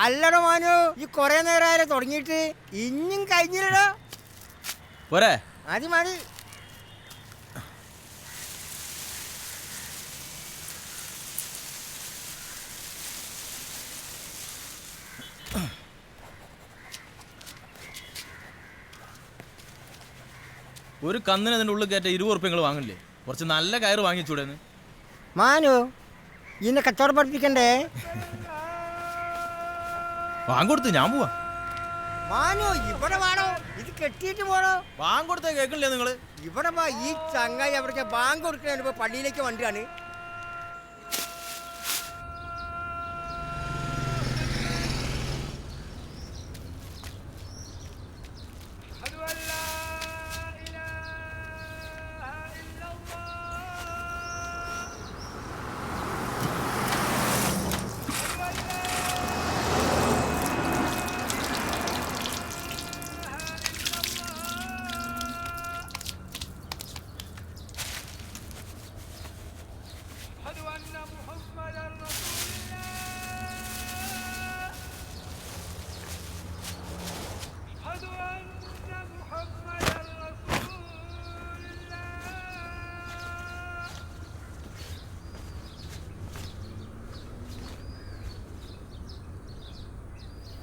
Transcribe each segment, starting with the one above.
അല്ലടോ മാനു, ഈ കൊറേ നേരം തുടങ്ങിയിട്ട് ഇനിയും കഴിഞ്ഞില്ലടോ. പോരെ മതി മതി. ഒരു കന്നിന് അതിൻ്റെ ഉള്ളിൽ കയറ്റ 20 ഉറുപ്പ്യ നിങ്ങൾ വാങ്ങില്ലേ? കുറച്ച് നല്ല കയറ് വാങ്ങിച്ചൂടെന്ന്. മാനു ഇന്നെ കച്ചവടം പഠിപ്പിക്കണ്ടേ? വാങ്ങിക്കൊടുത്ത് ഞാൻ പോവാ. മാനു ഇവിടെ വേണോ? ഇത് കെട്ടിയിട്ട് പോണോ? വാങ്ങിക്കൊടുത്ത കേൾക്കില്ലേ നിങ്ങള്? ഇവിടെ വാ. ഈ ചങ്ങായി അവിടേക്ക് ബാങ്ക് കൊടുക്കണ ഇപ്പൊ പള്ളിയിലേക്ക് വണ്ടിയാണ്.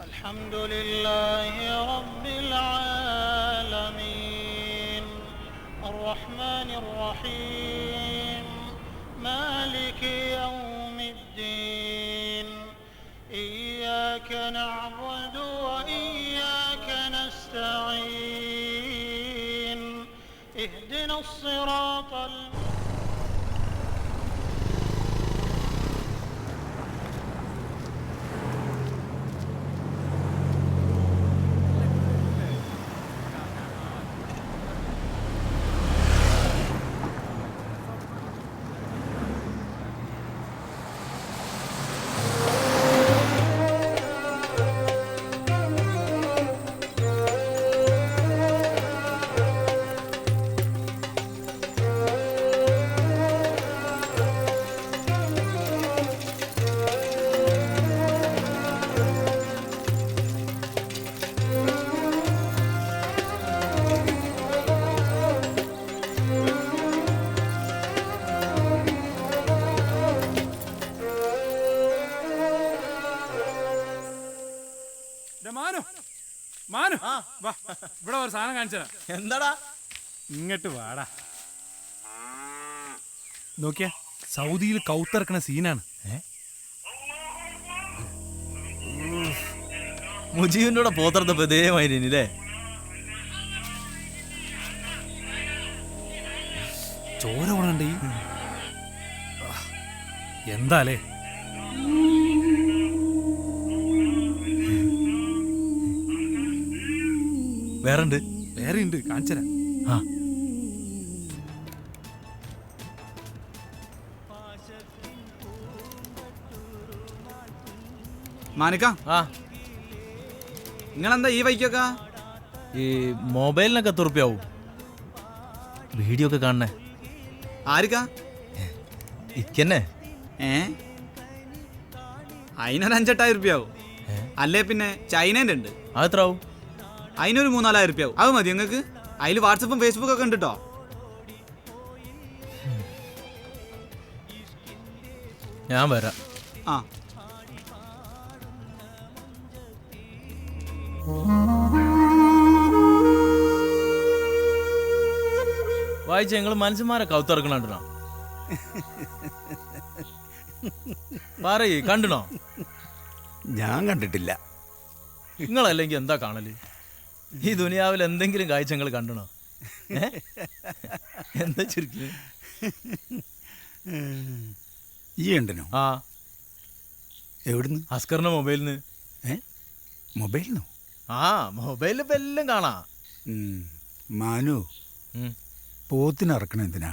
الحمد لله رب العالمين الرحمن الرحيم مالك يوم الدين إياك نعبد وإياك نستعين اهدنا الصراط ഇവിടെ ഒരു സാധനം കാണിച്ചതാ. എന്താടാ? ഇങ്ങോട്ട് വാടാ. നോക്കിയ സൗദിയിൽ കൗത്തിറക്കണ സീനാണ്. മുജീബിന്റെ കൂടെ പോത്തറത്തപ്പോ ഇതേമായിരുന്നില്ലേ? ചോര ഉണണ്ടേ എന്താലേ? വേറെ ഉണ്ട് കാണിച്ചരാ. ആ മാനിക്ക, നിങ്ങളെന്താ ഈ വൈക്കൊക്കെ? ഈ മൊബൈലിനൊക്കെ 10 ഉറുപ്പ്യാവും വീഡിയോ ഒക്കെ കാണണേ. ആർക്കാ? ഇക്കന്നെ. അതിനൊരു 5-8,000 ഉറുപ്പ്യാവും. അല്ലേ പിന്നെ ചൈനേൻ്റെ ഉണ്ട്, അതെത്ര ആവും? അതിനൊരു 3-4,000 ഉറുപ്പ്യാവും. അത് മതി നിങ്ങൾക്ക്? അതിൽ വാട്സപ്പും ഫേസ്ബുക്കൊക്കെ ഉണ്ട് കേട്ടോ. ഞാൻ വരാം. ആ വായിച്ച നിങ്ങൾ മനുഷ്യന്മാരെ കൗത്തിറക്കണോ? പറയ്, കണ്ടണോ? ഞാൻ കണ്ടിട്ടില്ല. നിങ്ങളല്ലെങ്കിൽ എന്താ കാണല്? ഈ ദുനിയാവിൽ എന്തെങ്കിലും കാഴ്ച നിങ്ങൾ കണ്ടണോ? എന്താ ചുരുക്കി? ഈ ഉണ്ടനോ? ആ. എവിടുന്ന്? അസ്കറിന്റെ മൊബൈലിന്ന്. മൊബൈലിനോ? ആ, മൊബൈലിൽ ഇപ്പൊ എല്ലാം കാണാ. മാനു, പോത്തിനിറക്കണ എന്തിനാ?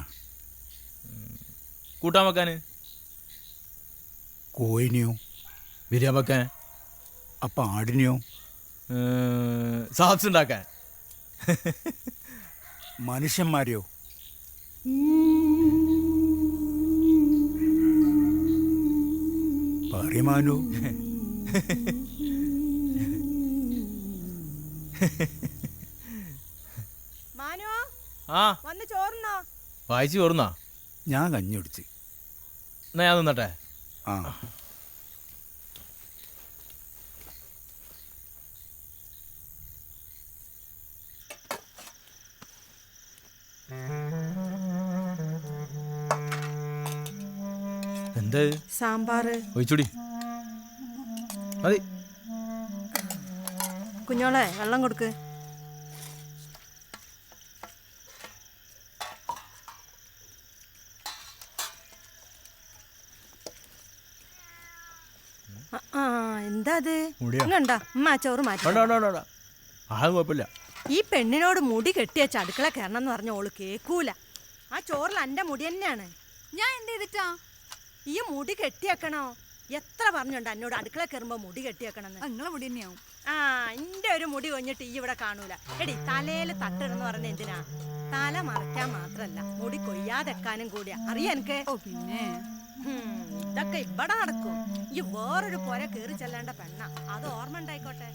കൂട്ടാൻ വെക്കാന്. കോയിനെയോ? ബിരിയാണി വെക്കാൻ. അപ്പൊ ആടിനെയോ? സാക്സ് ഉണ്ടാക്കാൻ. മനുഷ്യന്മാരെയോ? പറയ് മാനു. മാനോ ആ വന്ന് ചോറുന്നോ? വായിച്ചു ചോറുന്നാ? ഞാൻ കഞ്ഞി കുടിച്ച്. എന്നാ ഞാൻ നിന്നട്ടെ. ആ എന്ത് സാമ്പാറ്. ഒഴിച്ചുടി മതി. കുഞ്ഞോളെ വെള്ളം കൊടുക്ക്. എന്താ അത്? ഇങ്ങണ്ടാ ഉമ്മ ആ ചോറ് മാറ്റി. ആ കുഴപ്പമില്ല. ഈ പെണ്ണിനോട് മുടി കെട്ടിയച്ച അടുക്കള കയറണം എന്ന് പറഞ്ഞ ഓള് കേക്കൂല. ആ ചോറിൽ എന്റെ മുടി തന്നെയാണ്. ഞാൻ എന്ത് ചെയ്തിട്ടാ? ഈ മുടി കെട്ടിയേക്കണോ? എത്ര പറഞ്ഞുണ്ട് എന്നോട് അടുക്കള കയറുമ്പോ മുടി കെട്ടിയേക്കണെന്ന്. നിങ്ങളെ മുടി തന്നെയാവും. ആ എന്റെ ഒരു മുടി കൊഞ്ഞിട്ട് ഈ ഇവിടെ കാണൂല. എടി തലയില് തട്ടിടുന്ന് പറഞ്ഞ എന്തിനാ? തല മറയ്ക്കാൻ മാത്രല്ല മുടി കൊയ്യാതെക്കാനും കൂടിയാ. അറിയാ എനിക്ക്. ഓ പിന്നെ ഇതൊക്കെ ഇവിടെ നടക്കും. ഈ വേറൊരു പുര കേറി ചെല്ലേണ്ട പെണ്ണ. അത് ഓർമ്മ ഉണ്ടായിക്കോട്ടെ.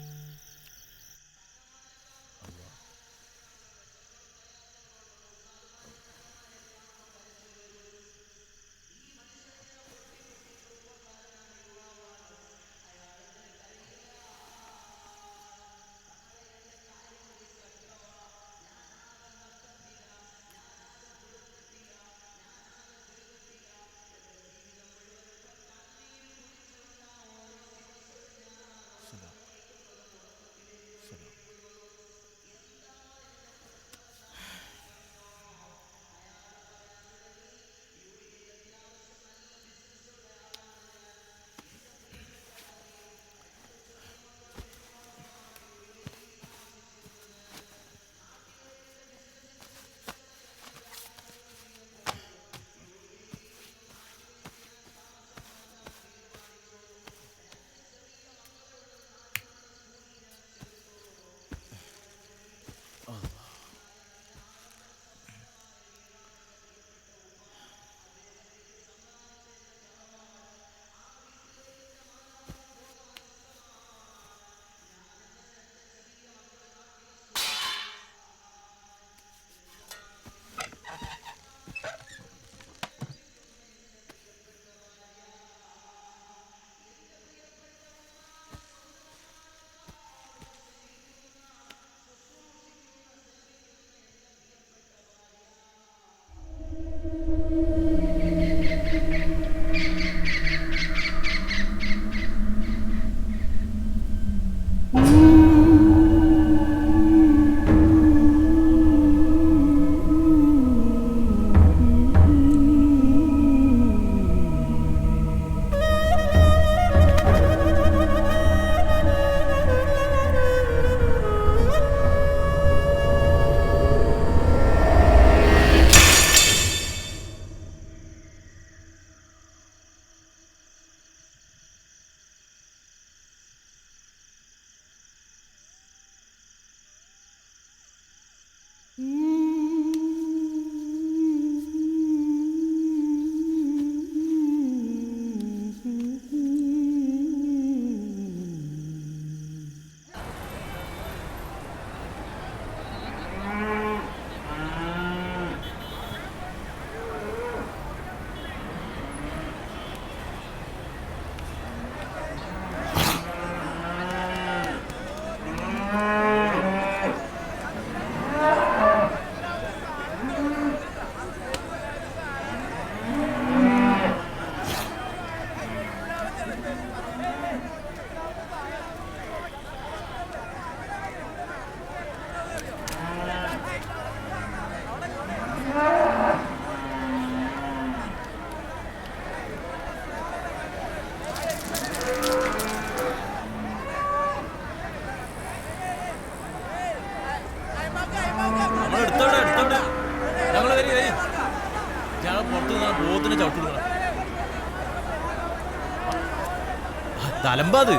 തലമ്പാത്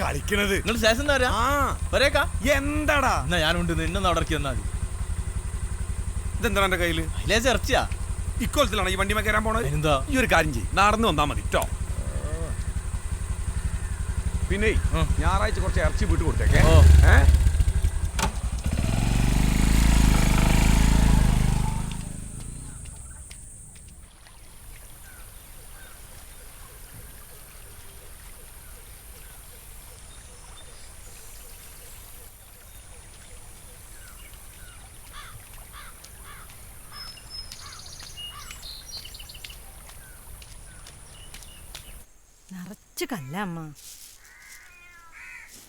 കളിക്കണത്. നിങ്ങൾ സ്റ്റേഷൻ വരേക്കാ എന്താടാ എന്നാ ഞാനുണ്ട് നിന്നെ നടക്കി തന്നാ മതി. ഇതെന്താ എന്റെ കയ്യില്? അതിലേച്ച് ഇറച്ചിയാ. ഇക്കൊലത്തിലാണ് ഈ വണ്ടി കയറാൻ പോണത്. എന്താ ഈ ഒരു കാര്യം ചെയ്യും, നടന്നു വന്നാ മതി ട്ടോ. പിന്നെ ഞായറാഴ്ച കുറച്ച് ഇറച്ചി വീട്ട് കൊടുത്തേക്കേ. നിറച്ച് കല്ല അമ്മ.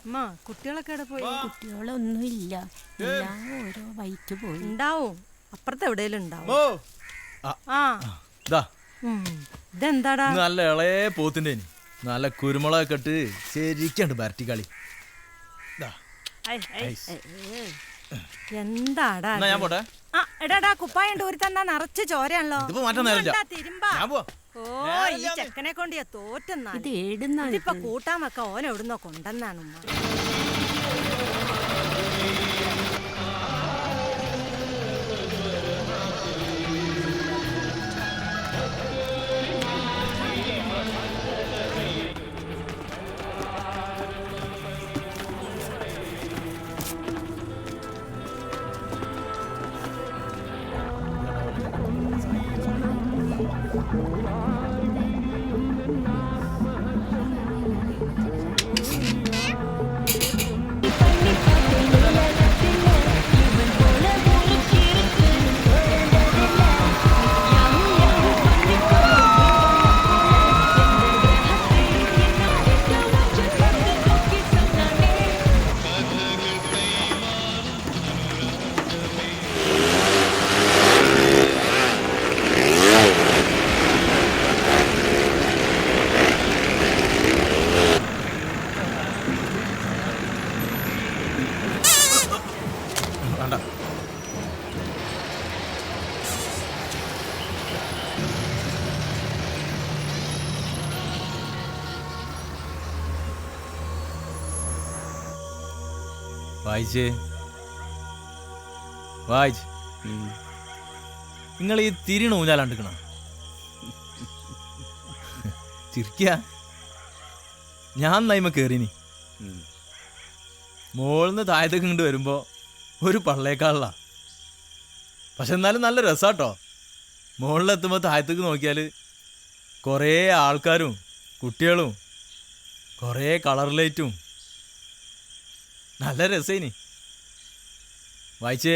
അമ്മ കുട്ടികളൊക്കെ എവിടെ പോയി? കുട്ടികളൊന്നുമില്ല, എല്ലാം ഓരോ വൈറ്റ് പോയി. ഉണ്ടാവും, അപ്പുറത്ത് എവിടെയെങ്കിലും ഉണ്ടാവും. ആ ഇതെന്താടാ? നല്ല ഇളയ പോത്തിന്റെ നല്ല കുരുമുളകൊക്കെ ഇട്ട് ശരിക്കുണ്ട് ബരട്ടി കളി. എന്താടാ ഞാൻ പോട്ടെ. എടാടാ കുപ്പായുണ്ട് ഒരു തന്നാ നിറച്ച് ചോരയാണല്ലോ. തിരുമ്പാ. ഓ ഈ ചെക്കനെ കൊണ്ട് തോറ്റെന്നാ. ഇത് ഏടുന്നാ? ഇതിപ്പൊ കൂട്ടാൻ വെക്ക ഓൻ എവിടുന്നോ കൊണ്ടെന്നാണ് ഉമ്മ. വായിച്ച് നിങ്ങൾ ഈ തിരിണ ഊഞ്ഞാലാണ്ടിക്കണ ചിരിക്ക. ഞാൻ നൈമ കേറിനി മോളിന്ന് താഴത്തേക്ക് ഇങ്ങോട്ട് വരുമ്പോ ഒരു പള്ളേക്കാള. പക്ഷെ എന്നാലും നല്ല രസാട്ടോ. മുകളിലെത്തുമ്പോൾ താഴത്തേക്ക് നോക്കിയാൽ കുറേ ആൾക്കാരും കുട്ടികളും കുറേ കളർ ലൈറ്റും നല്ല രസേനി. വായിച്ചേ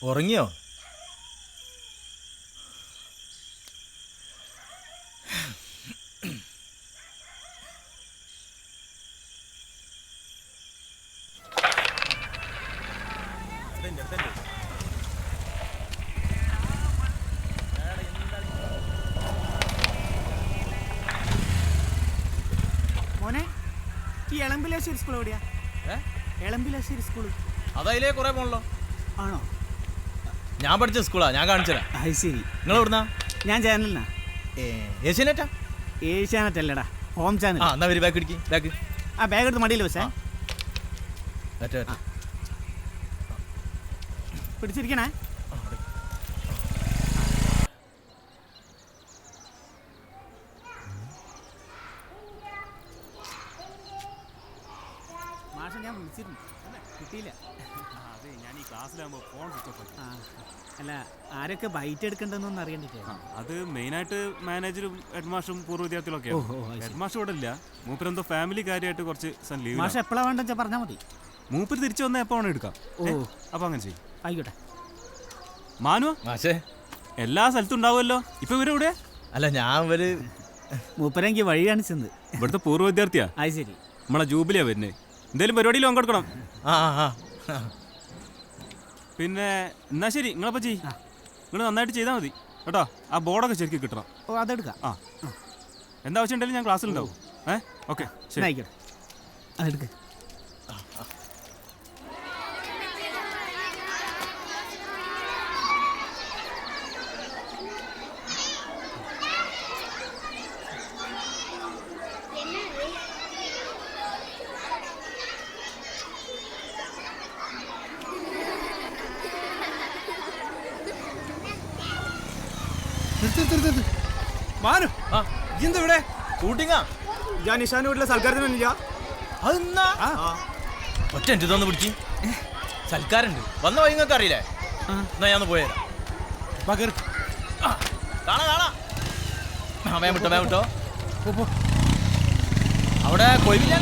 ഉറങ്ങിയോ? മോനെ ഈ എളമ്പിലാശ്ശേരി സ്കൂൾ എവിടെയാ? എളമ്പിലാശ്ശേരി സ്കൂൾ അതതിലേ കുറെ പോണല്ലോ. ആണോ? ഞാൻ പഠിച്ച സ്കൂളാ, ഞാൻ കാണിച്ചുതരാം. അത് ശരി. നിങ്ങൾ എവിടുന്നാ? ഞാൻ ചാനലിനാ. ഏഷ്യാനെറ്റാ? ഏഷ്യാനെറ്റ് അല്ലടാ, ഹോം ചാനൽ. ആ എന്നാ വരി, ബാഗ് ഇടിക്കും. ബാഗ് ആ ബാഗ് എടുത്ത് മടിയിൽ വെച്ചേ. പിടിച്ചിരിക്കണേ. മാഷ ഞാൻ വിളിച്ചിരുന്നു, കിട്ടിയില്ല. അതെ, ഞാൻ ഈ ക്ലാസ്സിലാകുമ്പോൾ ഫോൺ സ്വിച്ച് ഓഫ് ആക്കി. അല്ല, ആരൊക്കെ ബൈറ്റ് എടുക്കണ്ടെന്നൊന്നും അറിയണ്ടേ? അത് മെയിനായിട്ട് മാനേജറും ഹെഡ് മാഷും പൂർവ്വ വിദ്യാർത്ഥികളൊക്കെയാണ്. ഹെഡ് മാഷ് ഇവിടെ ഇല്ല, മൂപ്പരെന്തോ ഫാമിലി കാര്യമായിട്ട് കുറച്ച് ലീവ്. മാഷ എപ്പോഴാ വേണ്ടെന്ന് പറഞ്ഞാൽ മതി. മൂപ്പര് തിരിച്ചു വന്നാൽ എപ്പോൾ വേണം എടുക്കാം. അപ്പൊ അങ്ങനെ ചെയ്യും. ആയിക്കോട്ടെ. മാനു മാഷേ എല്ലാ സ്ഥലത്തും ഉണ്ടാവുമല്ലോ. ഇപ്പൊ ഇവരെവിടെ? അല്ല, ഞാൻ ഒരു മൂപ്പരെങ്കിൽ വഴി കാണിച്ചത്. ഇവിടുത്തെ പൂർവ്വ വിദ്യാർത്ഥിയാ. അത് ശരി. നമ്മളെ ജൂബിലിയാ വരുന്നേ. എന്തേലും പരിപാടിയിൽ പങ്കെടുക്കണം. പിന്നെ എന്നാ ശരി, നിങ്ങളപ്പോൾ ചെയ്യ്. നിങ്ങൾ നന്നായിട്ട് ചെയ്താൽ മതി കേട്ടോ. ആ ബോർഡൊക്കെ ശരിക്കും കിട്ടണം. ഓ അതെടുക്കാം. ആ എന്താവശ്യം ഉണ്ടെങ്കിലും ഞാൻ ക്ലാസ്സിലുണ്ടാവും. ഓക്കെ ശരി. ആയിക്കോട്ടെ, അതെടുക്ക. മാനു ആ ഇതെന്താ ഇവിടെ ഷൂട്ടിങ്ങാ. ഞാൻ നിഷാന്റെ വീട്ടിലെ സൽക്കാരത്തിനൊന്നുമില്ല. അതെന്നാ ഒറ്റ എൻ്റെ ഇതൊന്ന് പിടിച്ച് സൽക്കാരുണ്ട് വന്ന വഴി നിങ്ങൾക്ക് അറിയില്ലേ? എന്നാ ഞാൻ ഒന്ന് പോയേരാം. കാണാ കാണാ. വേം വിട്ടോ അവിടെ കൊയ്വില്ല.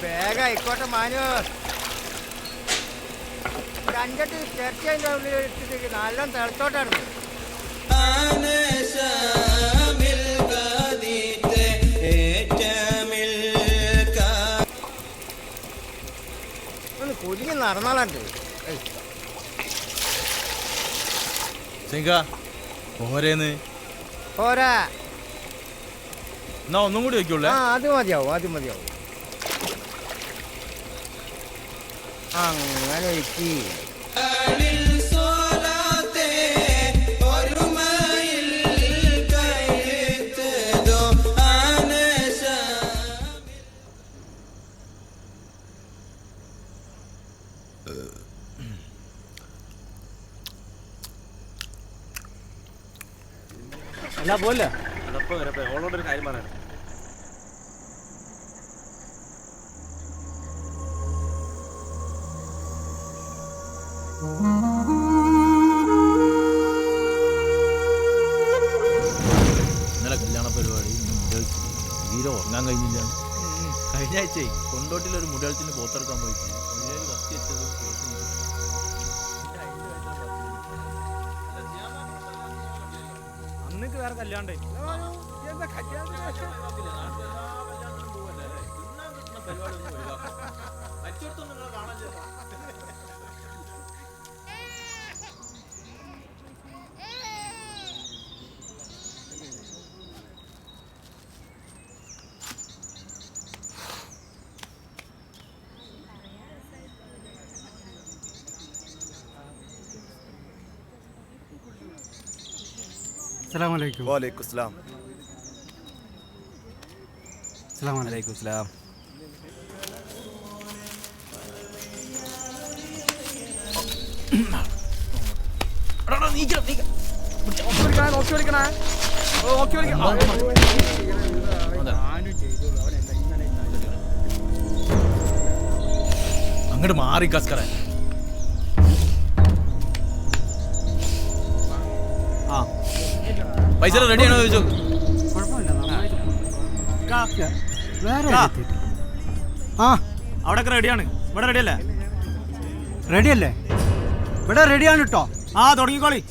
വേഗം ആയിക്കോട്ടെ മാനു. രണ്ടിട്ട് തീർച്ചയായും ഉള്ളിൽ ഇട്ടിട്ട് നല്ല തിളച്ചോട്ടായിരുന്നു. ഒന്ന് കുലുങ്ങി നടന്നാളുണ്ട്. പോരേന്ന് പോരാ. എന്നാ ഒന്നും കൂടി വയ്ക്കുള്ളേ. അത് മതിയാവും. അങ്ങനെ വെക്കി. അല്ല പോലെ ഓളോടൊരു കാര്യം പറയാം. ഇന്നലെ കല്യാണ പരിപാടി തീരെ ഉറങ്ങാൻ കഴിഞ്ഞില്ല. കഴിഞ്ഞ ആഴ്ച കൊണ്ടോട്ടിലൊരു മുടിയൽത്തിന് പോത്തെടുക്കാൻ പോയിട്ട് കത്തി വെച്ചത് അന്നേക്ക് വേറെ കല്യാണ്ടേ. അസ്സലാമലൈക്കും. വലൈക്കും സ്ലാം. അസ്സലാമലൈക്കും. സ്ലാം. അങ്ങോട്ട് മാറി കസ്കറ. പൈസ റെഡിയാണോ ചോദിച്ചോ? അവിടെയൊക്കെ റെഡിയാണ്. ഇവിടെ റെഡിയല്ലേ? റെഡിയല്ലേ? ഇവിടെ റെഡിയാണ് കേട്ടോ. ആ തുടങ്ങിക്കോളി.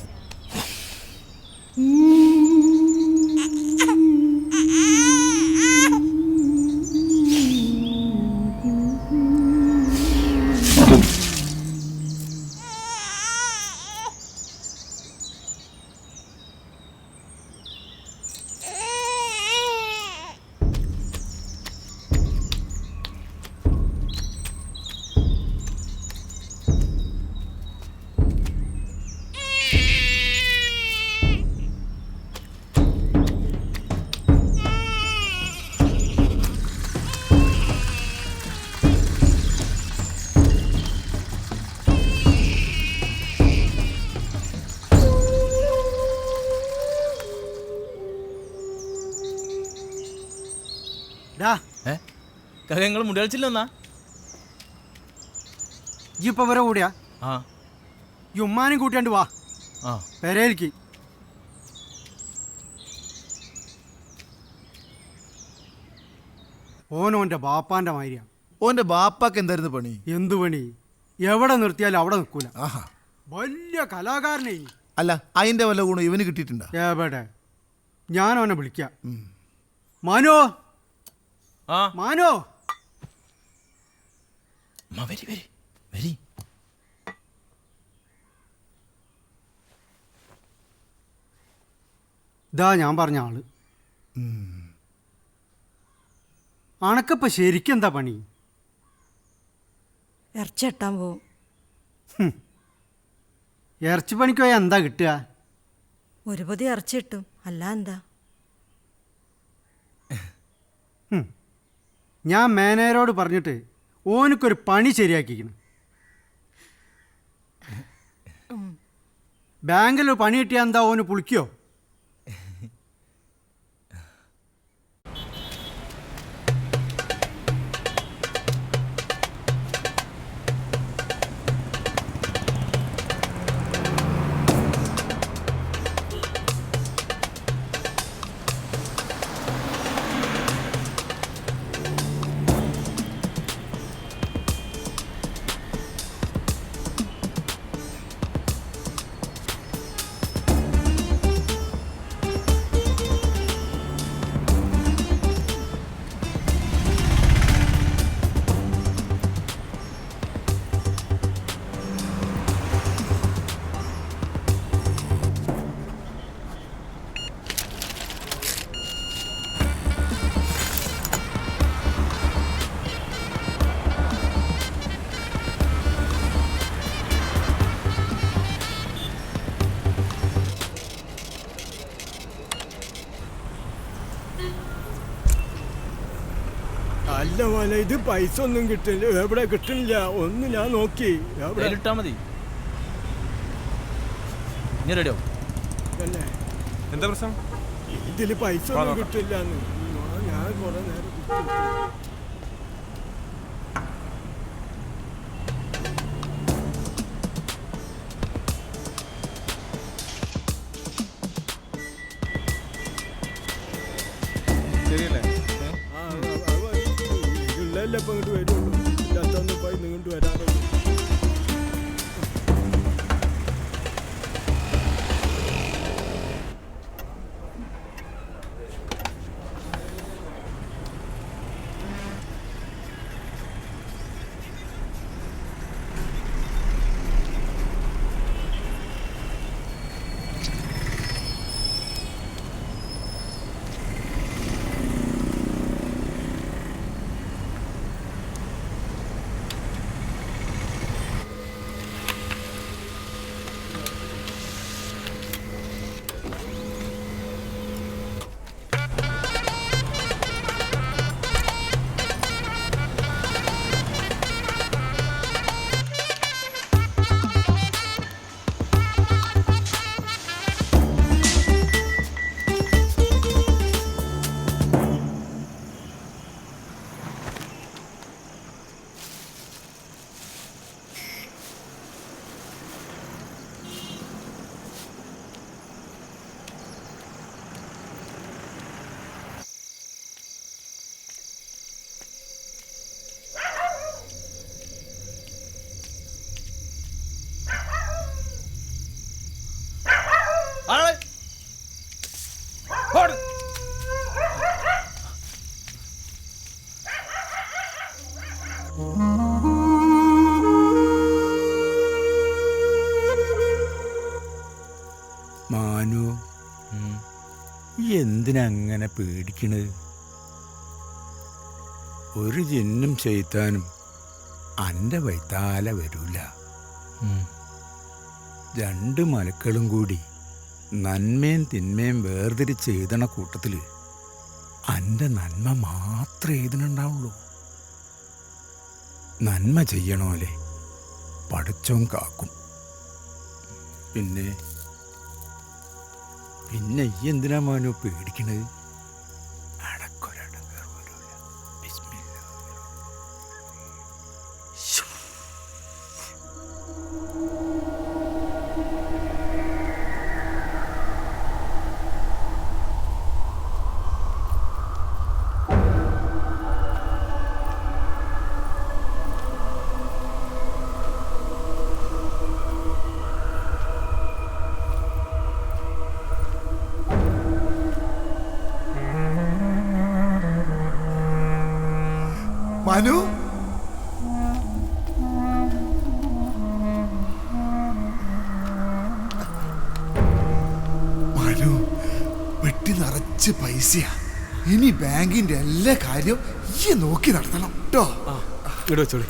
നിങ്ങൾ മുടിയൽച്ചില്ലെന്നാ? ഇപ്പൊ വരെ കൂടിയാ ആ ഈ ഉമ്മാനും കൂട്ടിയാണ്ട് വാ ആ പെരേൽക്ക്. ഓനോന്റെ ബാപ്പാന്റെ മാതിരിയാ. ഓന്റെ ബാപ്പാക്ക് എന്തായിരുന്നു പണി? എന്തു പണി? എവിടെ നിർത്തിയാലും അവിടെ നിൽക്കൂല. വലിയ കലാകാരനെ. അല്ല അതിന്റെ വല്ല ഗുണം ഇവന് കിട്ടിയിട്ടുണ്ടോ? എവിടെ? ഞാൻ അവനെ വിളിക്കാം. മാനോ, മാനോ. വരി വരി വരി. ഇതാ ഞാൻ പറഞ്ഞ ആള്. അണക്കപ്പ ശരിക്കും എന്താ പണി? ഇറച്ചി വെട്ടാൻ പോവും. ഇറച്ചി പണിക്ക് പോയാൽ എന്താ കിട്ടുക? ഒരു പൊതി ഇറച്ചി കിട്ടും, അല്ല എന്താ? ഞാൻ മാനേജരോട് പറഞ്ഞിട്ട് ഓനക്കൊരു പണി ശരിയാക്കിക്കണം. ബാങ്കിൽ പണി കിട്ടിയാൽ എന്താ ഓന് പുളിക്കോ? അല്ല മോനെ, ഇത് പൈസ ഒന്നും കിട്ടില്ല. എവിടെ കിട്ടുന്നില്ല. ഒന്ന് ഞാൻ നോക്കി. ഇട്ടാ മതി. ഇനി റെഡിയോ? എന്താ പ്രശ്നം? ഇതില് പൈസ ഒന്നും കിട്ടില്ല. ഞാൻ കുറെ നേരം ശരിയല്ലേ? ഇപ്പം ഇങ്ങോട്ട് വരുള്ളൂ. ഇല്ലാത്തൊന്നും പോയി ഇങ്ങോട്ട് വരാറുള്ളൂ. മാനു, എന്തിനാ അങ്ങനെ പേടിക്കണത്? ഒരു ജിന്നും ചെയ്താനും അന്റെ വൈത്താല വരൂല. രണ്ട് മലക്കളും കൂടി നന്മയും തിന്മയും വേർതിരിച്ച് എഴുതണ കൂട്ടത്തിൽ അന്റെ നന്മ മാത്രമേ എഴുതണുണ്ടാവുള്ളൂ. നന്മ ചെയ്യണോലെ പഠിച്ചോൻ കാക്കും. പിന്നെ പിന്നെ ഈ എന്തിനാ മാനോ പേടിക്കണത്? മനു, മനു കുറച്ച് പൈസയാ. ഇനി ബാങ്കിന്റെ എല്ലാ കാര്യവും ഈ നോക്കി നടത്തണം കേട്ടോ. ഇവിടെ വെച്ചോളി.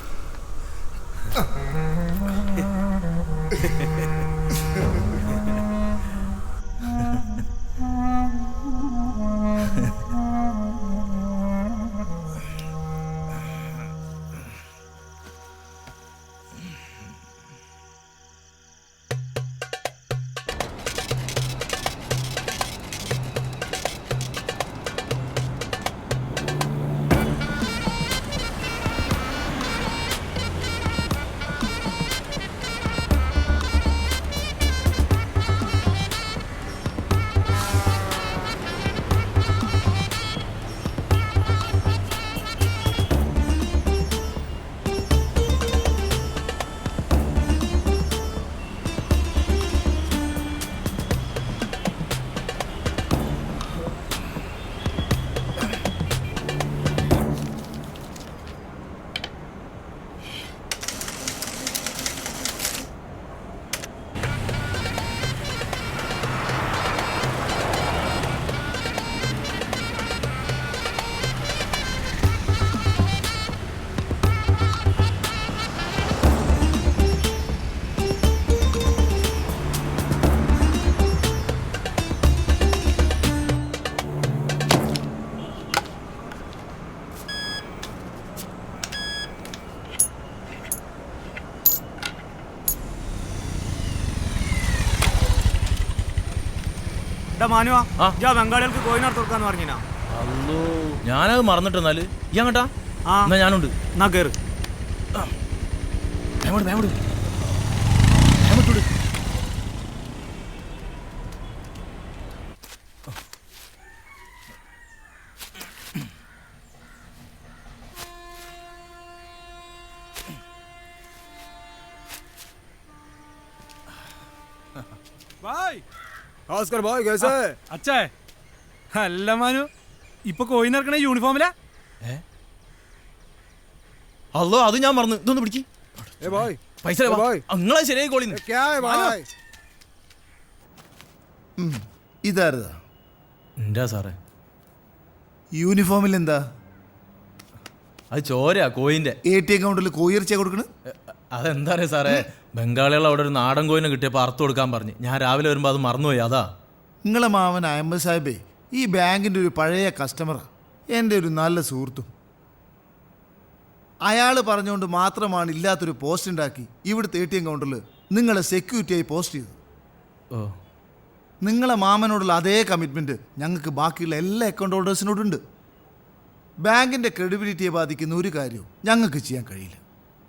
മാനുവാ ബംഗാളികൾക്ക് കോയിനാർ തുറക്കാന്ന് പറഞ്ഞാ. അല്ലോ ഞാനത് മറന്നിട്ടെന്നാല് ഈ അങ്ങട്ടാ. എന്നാ ഞാനുണ്ട്. എന്നാ കേറ്. ഭാസ്കർ ഭായ് കേസേ? അച്ഛേ അല്ല മാനു, ഇപ്പൊ കോയിനിറക്കണ യൂണിഫോമിലാ? അല്ലോ അത് ഞാൻ മറന്നു. ഇതൊന്ന് പിടിക്ക് പൈസ. നിങ്ങളെ ശരിയായി കോളി. ഇതാരതാ? എന്താ സാറേ യൂണിഫോമിൽ എന്താ? അത് ചോരയാ കോയിന്റെ. ATM അക്കൗണ്ടിൽ കോയിറച്ചിയാ കൊടുക്കണ? അതെന്താ അറിയാ സാറേ, ബംഗാളികൾ അവിടെ ഒരു നാടൻ കോയിനെ കിട്ടിയപ്പോൾ അറുത്ത് കൊടുക്കാൻ പറഞ്ഞു. ഞാൻ രാവിലെ വരുമ്പോൾ അത് മറന്നുപോയി. അതാ. നിങ്ങളെ മാമൻ അഹമ്മദ് സാഹിബേ ഈ ബാങ്കിൻ്റെ ഒരു പഴയ കസ്റ്റമറാണ്, എൻ്റെ ഒരു നല്ല സുഹൃത്തും. അയാൾ പറഞ്ഞുകൊണ്ട് മാത്രമാണ് ഇല്ലാത്തൊരു പോസ്റ്റ് ഉണ്ടാക്കി ഇവിടുത്തെ ATM അക്കൗണ്ടിൽ നിങ്ങളെ സെക്യൂരിറ്റിയായി പോസ്റ്റ് ചെയ്തത്. നിങ്ങളെ മാമനോടുള്ള അതേ കമ്മിറ്റ്മെൻറ്റ് ഞങ്ങൾക്ക് ബാക്കിയുള്ള എല്ലാ അക്കൗണ്ട് ഹോൾഡേഴ്സിനോടുണ്ട്. ബാങ്കിൻ്റെ ക്രെഡിബിലിറ്റിയെ ബാധിക്കുന്ന ഒരു കാര്യവും ഞങ്ങൾക്ക് ചെയ്യാൻ കഴിയില്ല.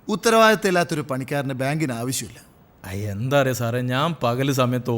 ഉത്തരവാദിത്തമില്ലാത്തൊരു പണിക്കാരന് ബാങ്കിന് ആവശ്യമില്ല. എന്താ അറിയാ സാറേ, ഞാൻ പകല് സമയത്ത്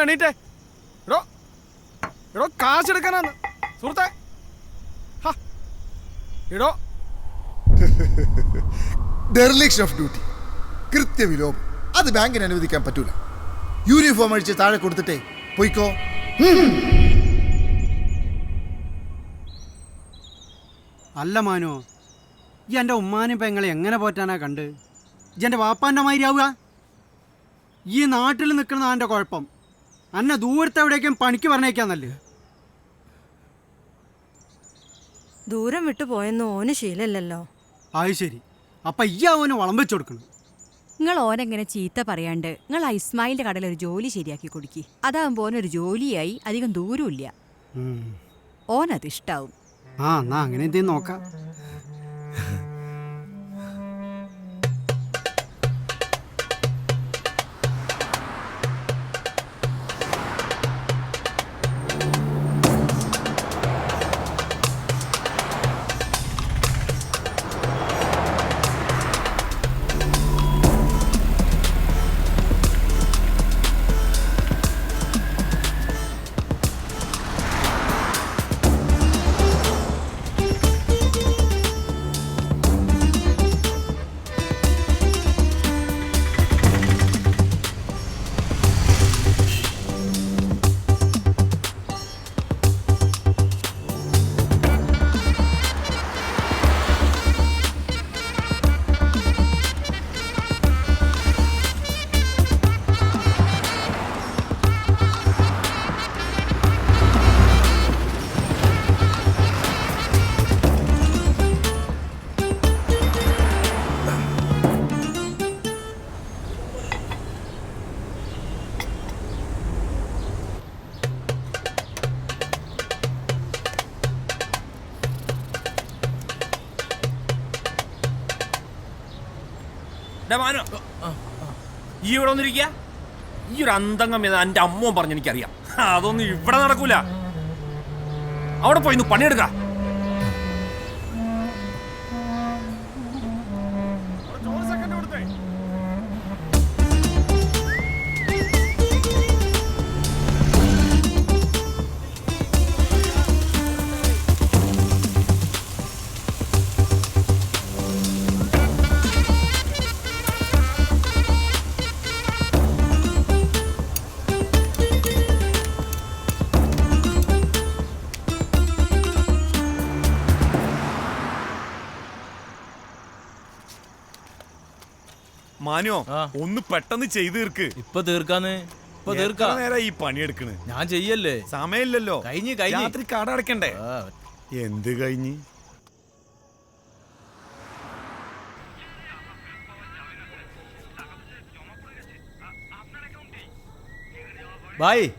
എണീറ്റേ കാശെടുക്കാനാന്ന് സുഹൃത്തെ. ഡെർലിക്ഷൻ ഓഫ് ഡ്യൂട്ടി, കൃത്യവിലോപം, അത് ബാങ്കിന് അനുവദിക്കാൻ പറ്റൂല. യൂണിഫോം അടിച്ച് താഴെ കൊടുത്തിട്ടേ പോയിക്കോ. അല്ല മാനോ, ഈ എൻ്റെ ഉമ്മാനും പെങ്ങളെ എങ്ങനെ പോറ്റാനാ കണ്ട്? ഈ എൻ്റെ വാപ്പാൻ്റെ മാതിരി ആവുക? ഈ നാട്ടിൽ നിൽക്കുന്ന എൻ്റെ കുഴപ്പം. അന്നെ ദൂരത്ത് എവിടേക്കും പണിക്ക് പറഞ്ഞേക്കാന്നല്ലേ? ദൂരം വിട്ടു പോയെന്ന് ഓന് ശീലല്ലല്ലോ. അത് ശരി. അപ്പം ഈ അവന് വളം വെച്ച് കൊടുക്കണം. നിങ്ങൾ ഓനെങ്ങനെ ചീത്ത പറയാണ്ട് നിങ്ങൾ ഇസ്മായിലിന്റെ കടയിൽ ഒരു ജോലി ശരിയാക്കി കൊടുക്കി. അതാകുമ്പോൾ ഓനൊരു ജോലിയായി, അധികം ദൂരമില്ല. ഓനത് ഇഷ്ടാവും. എന്നാ അങ്ങനെ എന്തേലും നോക്കാം. ഈ ഇവിടെ വന്നിരിക്കുക. ഈ ഒരു അന്തംഗം എന്ന് എൻ്റെ അമ്മ പറഞ്ഞു എനിക്കറിയാം. അതൊന്നും ഇവിടെ നടക്കൂല. അവിടെ പോയി പണിയെടുക്ക. മാനോ, ഒന്ന് പെട്ടെന്ന് ചെയ്ത് തീർക്ക്. ഇപ്പൊ തീർക്കാന്ന്. നേരം ഈ പണിയെടുക്കണ്. ഞാൻ ചെയ്യല്ലേ, സമയമില്ലല്ലോ. കഴിഞ്ഞ് രാത്രി കട അടക്കണ്ടേ? എന്ത് കഴിഞ്ഞ്? ബായ്,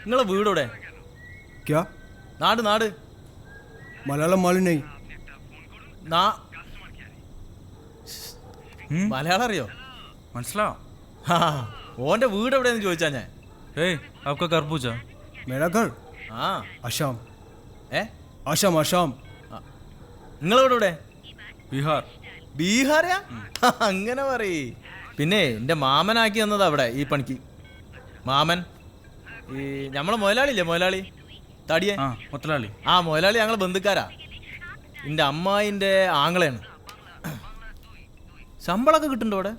നിങ്ങളെ വീടോടെ? നാട് നാട് മലയാളം മാലിന്യ മലയാളം അറിയോ? മനസ്സിലാ? ഓന്റെ വീട് എവിടെയെന്ന് ചോദിച്ചാ ഞാൻ. आपका घर पूछा? मेरा घर असम. असम असम. നിങ്ങളെവിടെ ഇവിടെ? ബീഹാർ. ബീഹാറാ? അങ്ങനെ പറയ്. പിന്നെ എന്റെ മാമനാക്കി തന്നതാ അവിടെ ഈ പണിക്ക്. മാമൻ ഈ നമ്മളെ മുതലാളില്ലേ, മുതലാളി തടിയൻ. മുതലാളി. മുതലാളി ഞങ്ങളെ ബന്ധുക്കാരാ. എന്റെ അമ്മായിന്റെ ആങ്ങളെയാണ്. ശമ്പളമൊക്കെ കിട്ടുന്നുണ്ടോ അവിടെ?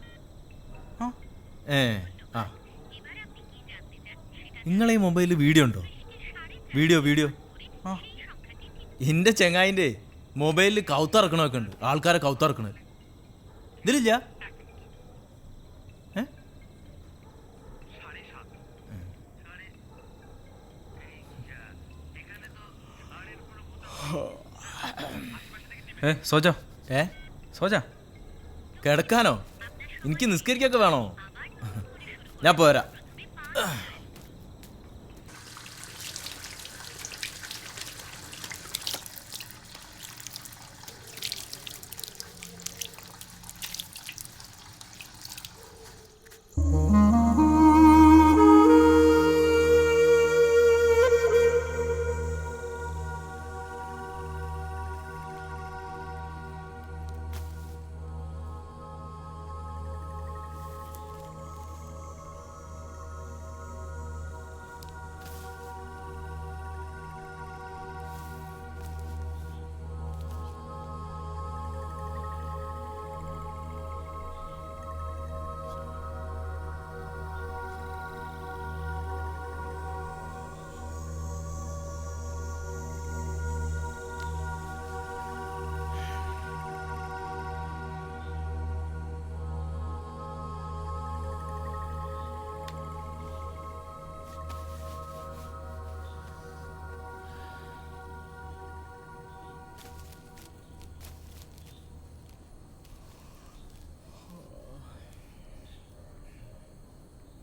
നിങ്ങളെ ഈ മൊബൈലിൽ വീഡിയോ ഉണ്ടോ? വീഡിയോ എന്റെ ചെങ്ങായിന്റെ മൊബൈലിൽ കൗത്തിറക്കണമൊക്കെ ഉണ്ട്. ആൾക്കാരെ കൗത്തിറക്കണത് ഇതിലില്ല. സോജ സോജ കിടക്കാനോ? എനിക്ക് നിസ്കരിക്കൊക്കെ വേണോ? ഞാൻ പോരാ.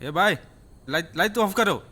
ए भाई लाइट तो ऑफ करो.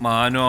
മാനോ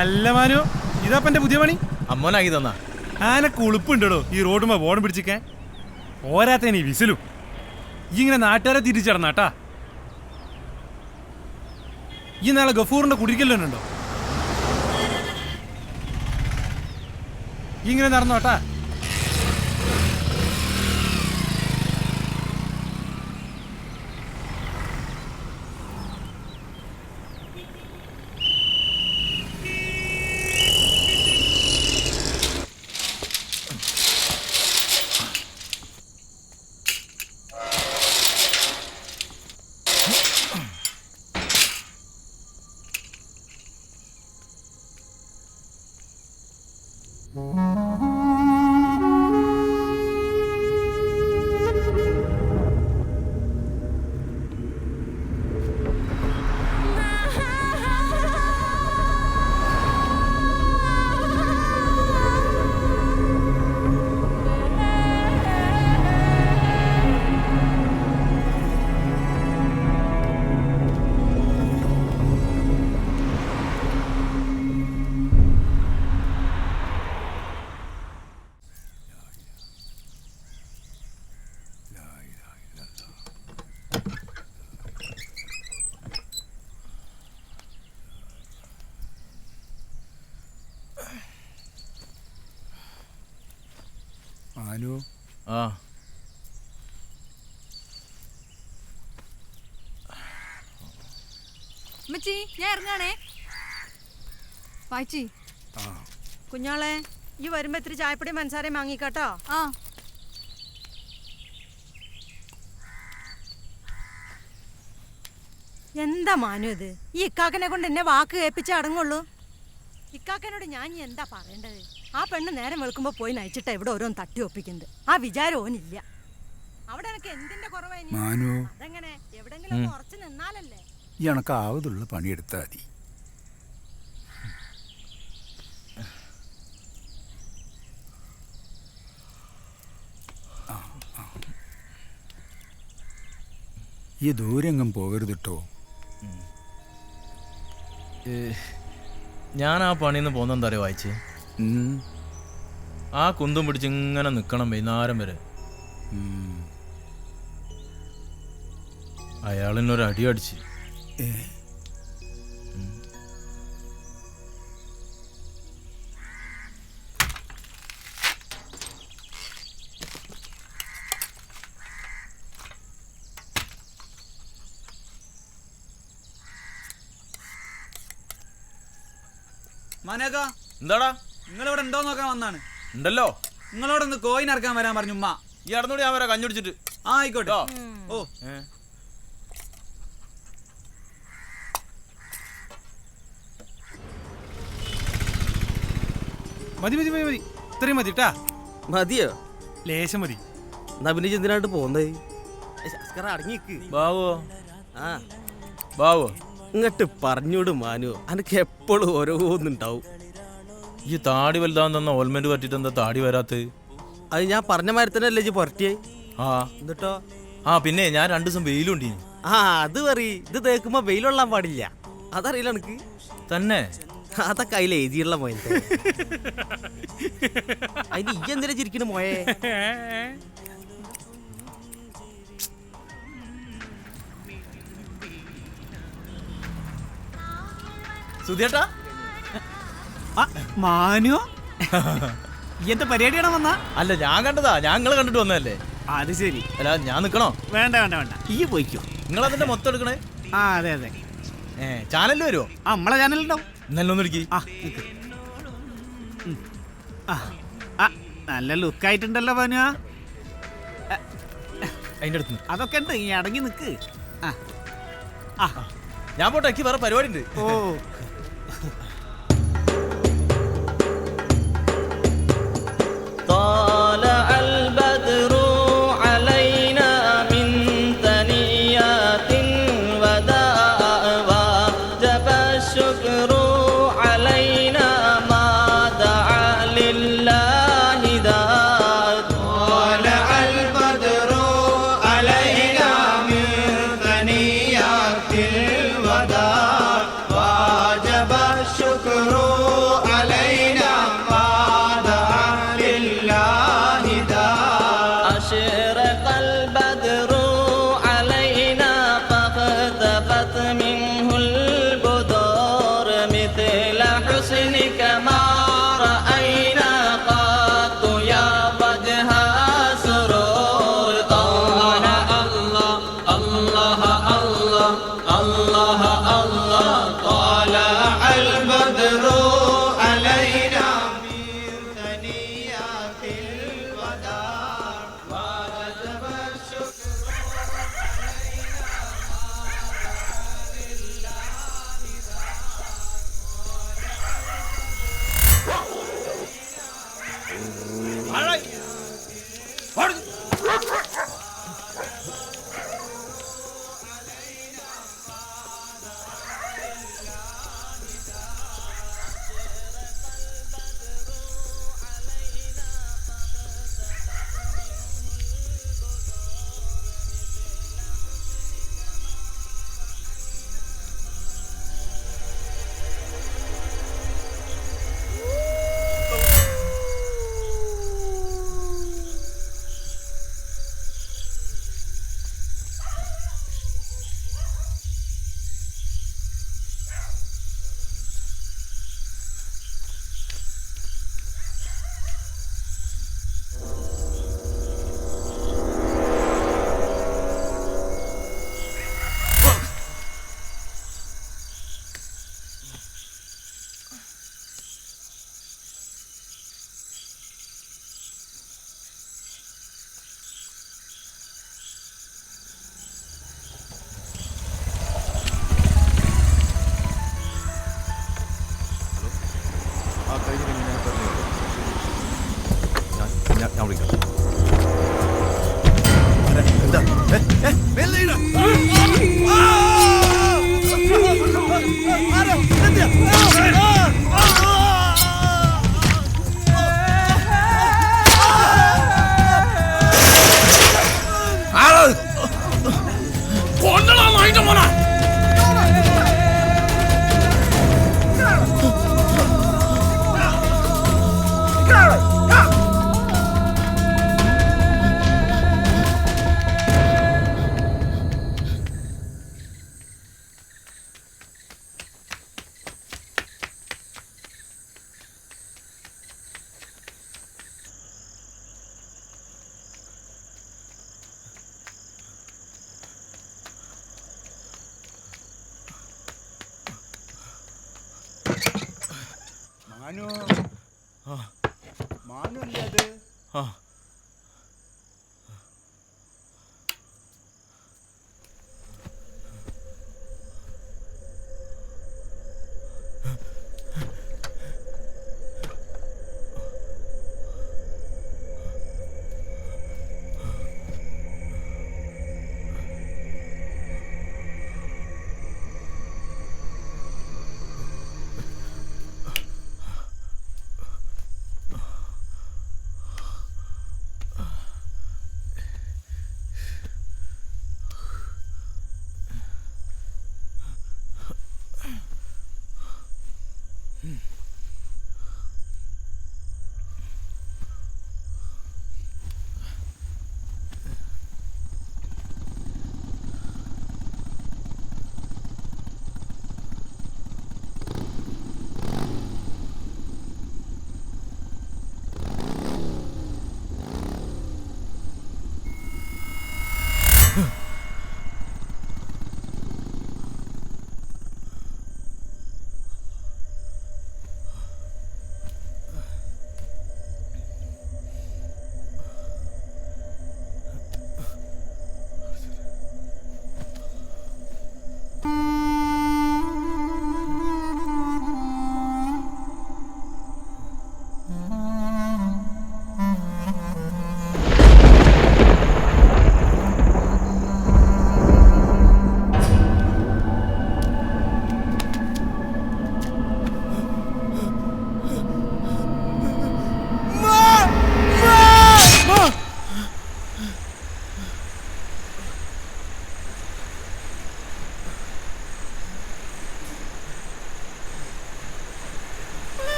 അല്ല മാനു, ഇതാപ്പ എന്റെ പുതിയ പണി. അമ്മോനാക്കി തന്നാ. ആനക്ക് ഉളുപ്പുണ്ടോ ഈ റോഡുമ്പോ ബോർഡ് പിടിച്ചിക്കാൻ? ഓരാത്തേനീ വിസിലും. ഈ ഇങ്ങനെ നാട്ടുകാരെ തിരിച്ചടന്നാട്ടാ. ഈ നാളെ ഗഫൂറിന്റെ കുടിക്കല്ലുണ്ടോ? ഈ ഇങ്ങനെ നടന്നോട്ടാ. മാനു. ആ അമ്മച്ചി ഞാൻ ഇറങ്ങാണേ. വായിച്ചി കുഞ്ഞോളെ ഈ വരുമ്പോ ഇത്തിരി ചായപ്പൊടി മനസാരയും വാങ്ങിക്കാട്ടോ. ആ എന്താ മാനു ഇത്? ഈ ഇക്കാക്കനെ കൊണ്ട് എന്നെ വാക്ക് കേൾപ്പിച്ച് അടങ്ങുള്ളൂ. ഇക്കാക്കനോട് ഞാൻ ഇനി എന്താ പറയേണ്ടത്? ആ പെണ്ണ് നേരം വെളുക്കുമ്പോ പോയി നയിച്ചിട്ട് ഇവിടെ ഓരോന്ന് തട്ടി ഒപ്പിക്കുന്നത്. ആ വിചാരം ഓനില്ല. അവിടെ എനിക്ക് എന്തിന്റെ കുറവായി? അതെങ്ങനെ എവിടെങ്കിലും ഉറച്ചു നിന്നാലല്ലേ? ഈ കണക്കാവതുള്ള പണിയെടുത്താൽ മതി. ഈ ദൂരെങ്ങും പോകരുത് കേട്ടോ. ഞാൻ ആ പണിന്ന് പോന്നെന്താ അറിയോ വായിച്ച്? ആ കുന്തും പിടിച്ച് ഇങ്ങനെ നിക്കണം വൈകുന്നേരം വരെ. അയാളിനൊരു അടി അടിച്ച്. മാനേക്കാ എന്താടാ? നിങ്ങളിവിടെ ഉണ്ടോ നോക്കാൻ വന്നാണ്. ഉണ്ടല്ലോ. നിങ്ങളോട് ഒന്ന് കോയിൻ ഇറക്കാൻ വരാൻ പറഞ്ഞു ഉമ്മ. ഈ ഇടന്നൂടി ഞാൻ വരാം കഞ്ഞുടിച്ചിട്ട്. ആ ആയിക്കോട്ടെ. ഓ മതി മതി മതി മതി, ഇത്രയും മതി ട്ടാ. മതിയോ? ലേശം മതി. എന്നാ പിന്നെ എന്തിനായിട്ട് പോകുന്നത്? അടങ്ങിക്ക് ബാവോ. ആ ബാവോ ഇങ്ങോട്ട് പറഞ്ഞോട് മാനു, അനക്ക് എപ്പോഴും ഓരോന്നുണ്ടാവും. ഈ താടി വലുതാൻ തന്ന ഓൾമെന്റ് പറ്റിട്ട് എന്താ താടി വരാത്ത? അത് ഞാൻ പറഞ്ഞ മാതിരി തന്നെ അല്ലേ പൊറട്ടിയേ? ആ എന്നിട്ടോ? ആ പിന്നെ ഞാൻ 2 ദിവസം വെയിലുണ്ടി. ആ അത് പറയും. ഇത് തേക്കുമ്പോ വെയിലൊള്ളാൻ പാടില്ല. അതറിയില്ല എനിക്ക് തന്നെ. അതൊക്കെ അതിൽ എഴുതിയുള്ള മോയത്തെ. അതിന് ഈ എന്തിനാ ചിരിക്കണ മോയെ? സുധിയേട്ടാ. മാനു എന്താ പരിപാടിയാണോ വന്നാ? അല്ല ഞാൻ കണ്ടതാ. ഞങ്ങൾ കണ്ടിട്ട് വന്നതല്ലേ. അത് ശരി. അല്ല ഞാൻ നിക്കണോ? വേണ്ട വേണ്ട വേണ്ട, ഈ പോയിക്കോ. നിങ്ങൾ അതിന്റെ മൊത്തം എടുക്കണേ? ആ അതെ അതെ. ചാനലിൽ വരുമോ? ആ നമ്മളെ ചാനലുണ്ടാവും. നല്ല ഒന്ന് എടുക്കി. നല്ല ലുക്കായിട്ടുണ്ടല്ലോ പനു. അതിന്റെ അടുത്ത് അതൊക്കെ ഉണ്ട്, ഈ അടങ്ങി നിക്ക്. ഞാൻ പോട്ടെ, എനിക്ക് വേറെ പരിപാടി ഉണ്ട്. ഓ الوداع وجب മാനു ആ മാനു അല്ലേ അത്? ആ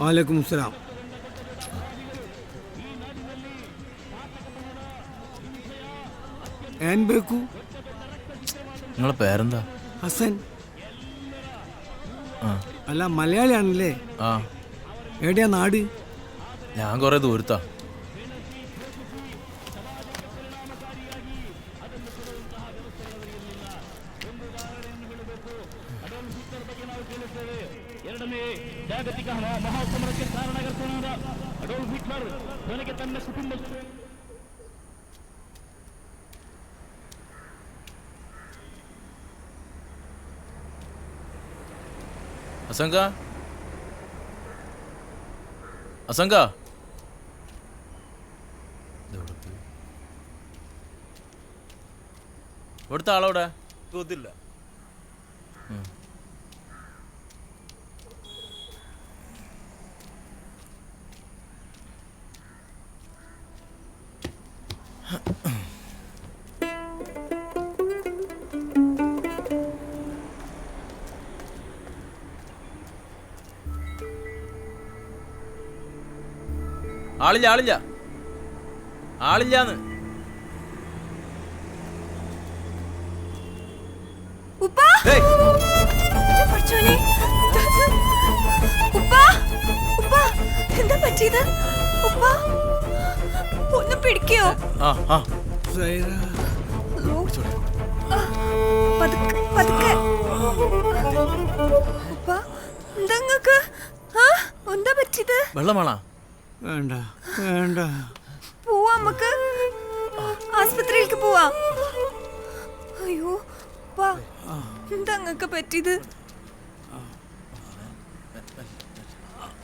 വാലേക്കും സലാം. നിങ്ങളെ പേരെന്താ? ഹസൻ. ആ അല്ല മലയാളിയാണല്ലേ? ആ. എവിടെയാ നാട്? ഞാൻ കുറെ ദൂരത്താ. ಜಾಗತಿಕ ಮಹಾಸಮರಕ್ಕೆ ಕಾರಣಕರ್ತನಾದ ಅಡೋಲ್ಫ್ ಹಿಟ್ಲರ್ ಕೊನೆಗೆ ತನ್ನ ಕುಟುಂಬ അസങ്ക അസങ്ക ഇവിടുത്തെ ആളവിടെ ಗೊತ್ತಿಲ್ಲ. ആളില്ല ആളില്ല ആളില്ലാന്ന്. എന്താ പറ്റിയത്? ഒന്ന് പിടിക്കോ? എന്താ പറ്റിയത്? വെള്ളമാണോ? വേണ്ട വേണ്ട, പോവാ, നമുക്ക് ആസ്പത്രിയിലേക്ക് പോവാ. അയ്യോ എന്താ അങ്ങക്ക് പറ്റിയത്?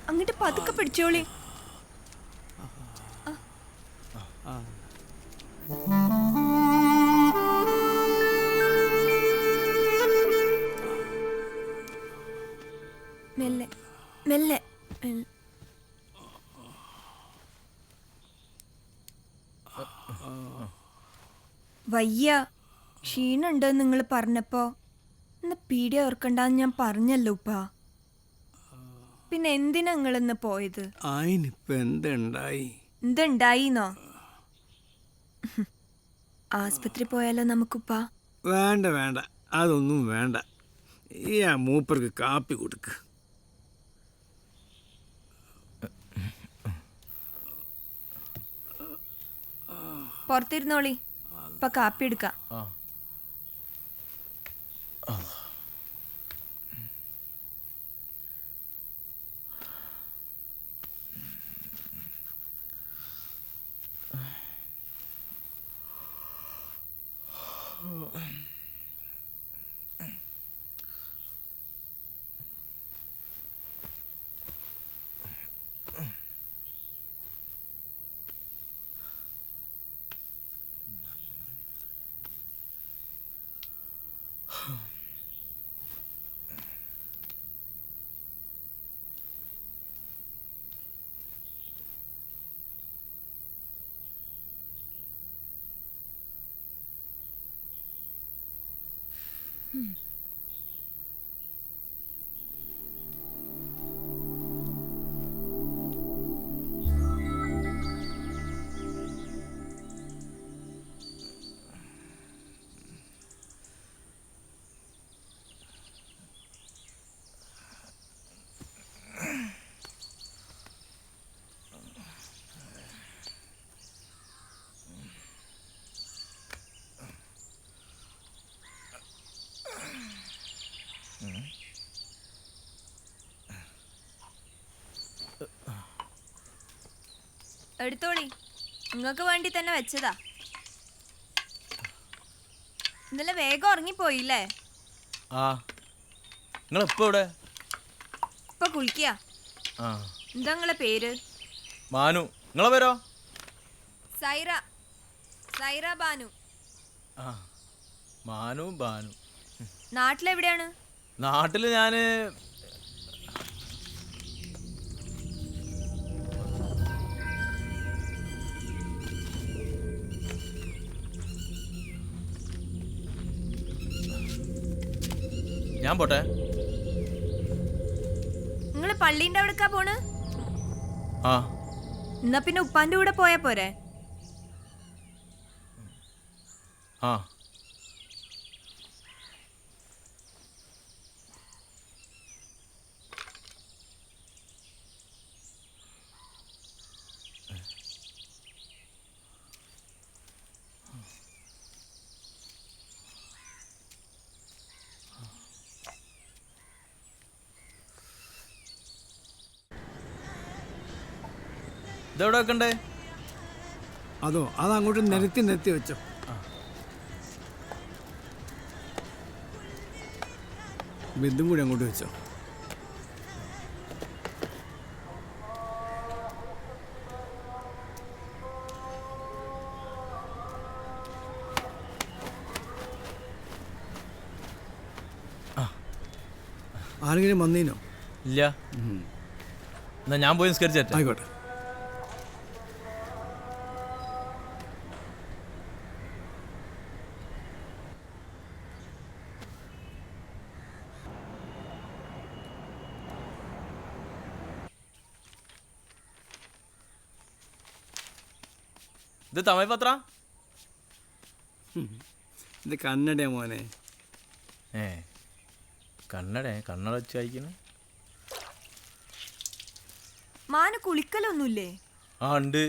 അങ്ങോട്ട് പതുക്കെ പിടിച്ചോളി. മെല്ലെ മെല്ലെ. വയ്യ, ക്ഷീണുണ്ട് നിങ്ങൾ പറഞ്ഞപ്പോ ഇന്ന് പീഡിയ ഓർക്കണ്ടെന്ന് ഞാൻ പറഞ്ഞല്ലോ ഉപ്പാ. പിന്നെ എന്തിനാ നിങ്ങളിന്ന് പോയത്? എന്തുണ്ടായിന്നോ? ആസ്പത്രി പോയാലോ നമുക്കുപ്പാ? വേണ്ട വേണ്ട, അതൊന്നും വേണ്ട. ഈ ആ മൂപ്പർക്ക് കാപ്പി കൊടുക്ക്. പുറത്തിരുന്നോളി, ഇപ്പൊ കാപ്പി എടുക്കാം. എടുത്തോളി, നിങ്ങൾക്ക് വേണ്ടി തന്നെ വെച്ചതാ. ഇന്നലെ വേഗം ഉറങ്ങിപ്പോയില്ലേ? ഇപ്പൊ കുളിക്കുക. എന്താ നിങ്ങളെ പേര്? മാനു. നിങ്ങളെ പേരോ? സൈറ. സൈറ ബാനു. മാനു ബാനു. നാട്ടിലെവിടെയാണ്? നാട്ടില് ഞാന് ഞാൻ പോട്ടെ. നിങ്ങള് പള്ളീന്റെ അവിടേക്കാ പോണ്? ആ. എന്നാ പിന്നെ ഉപ്പാന്റെ കൂടെ പോയാ പോരെ? ആ. ഇതെവിടെ വെക്കണ്ടേ? അതോ, അതങ്ങോട്ട് നിരത്തി നിരത്തി വെച്ചോ. ഇതും കൂടി അങ്ങോട്ട് വെച്ചോ. ആരെങ്കിലും വന്നീനോ? ഇല്ല. എന്നാ ഞാൻ പോയി നിസ്കരിച്ചേട്ടെ. ആയിക്കോട്ടെ. ഇത് തമിഴ് പത്ര? ഇത് കന്നഡ മോനെ. കന്നഡ വെച്ച് വായിക്കണ. മാന് കുളിക്കലൊന്നുമില്ലേ? ആ ഉണ്ട്.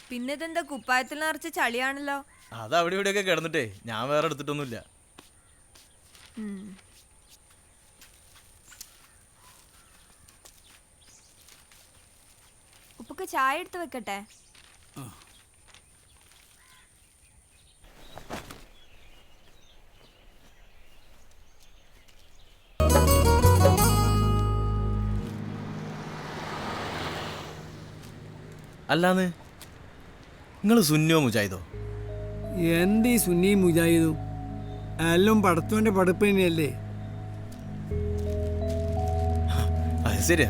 പിന്നെ ഇതെന്താ കുപ്പായത്തിൽ നിറച്ച് ചളിയാണല്ലോ? അത് അവിടെ ഇവിടെയൊക്കെ കിടന്നിട്ടേ ഞാൻ വേറെ എടുത്തിട്ടൊന്നുമില്ല. ഉപ്പൊക്കെ ചായ എടുത്ത് വെക്കട്ടെ? അല്ലാന്ന് നിങ്ങൾ സുന്നിയോ മുജാഹിദോ? എന്ത് ഈ സുന്നി മുജാഹിദും എല്ലാം പടത്തോൻ്റെ പടപ്പ് തന്നെയല്ലേ? അത് ശരിയാ.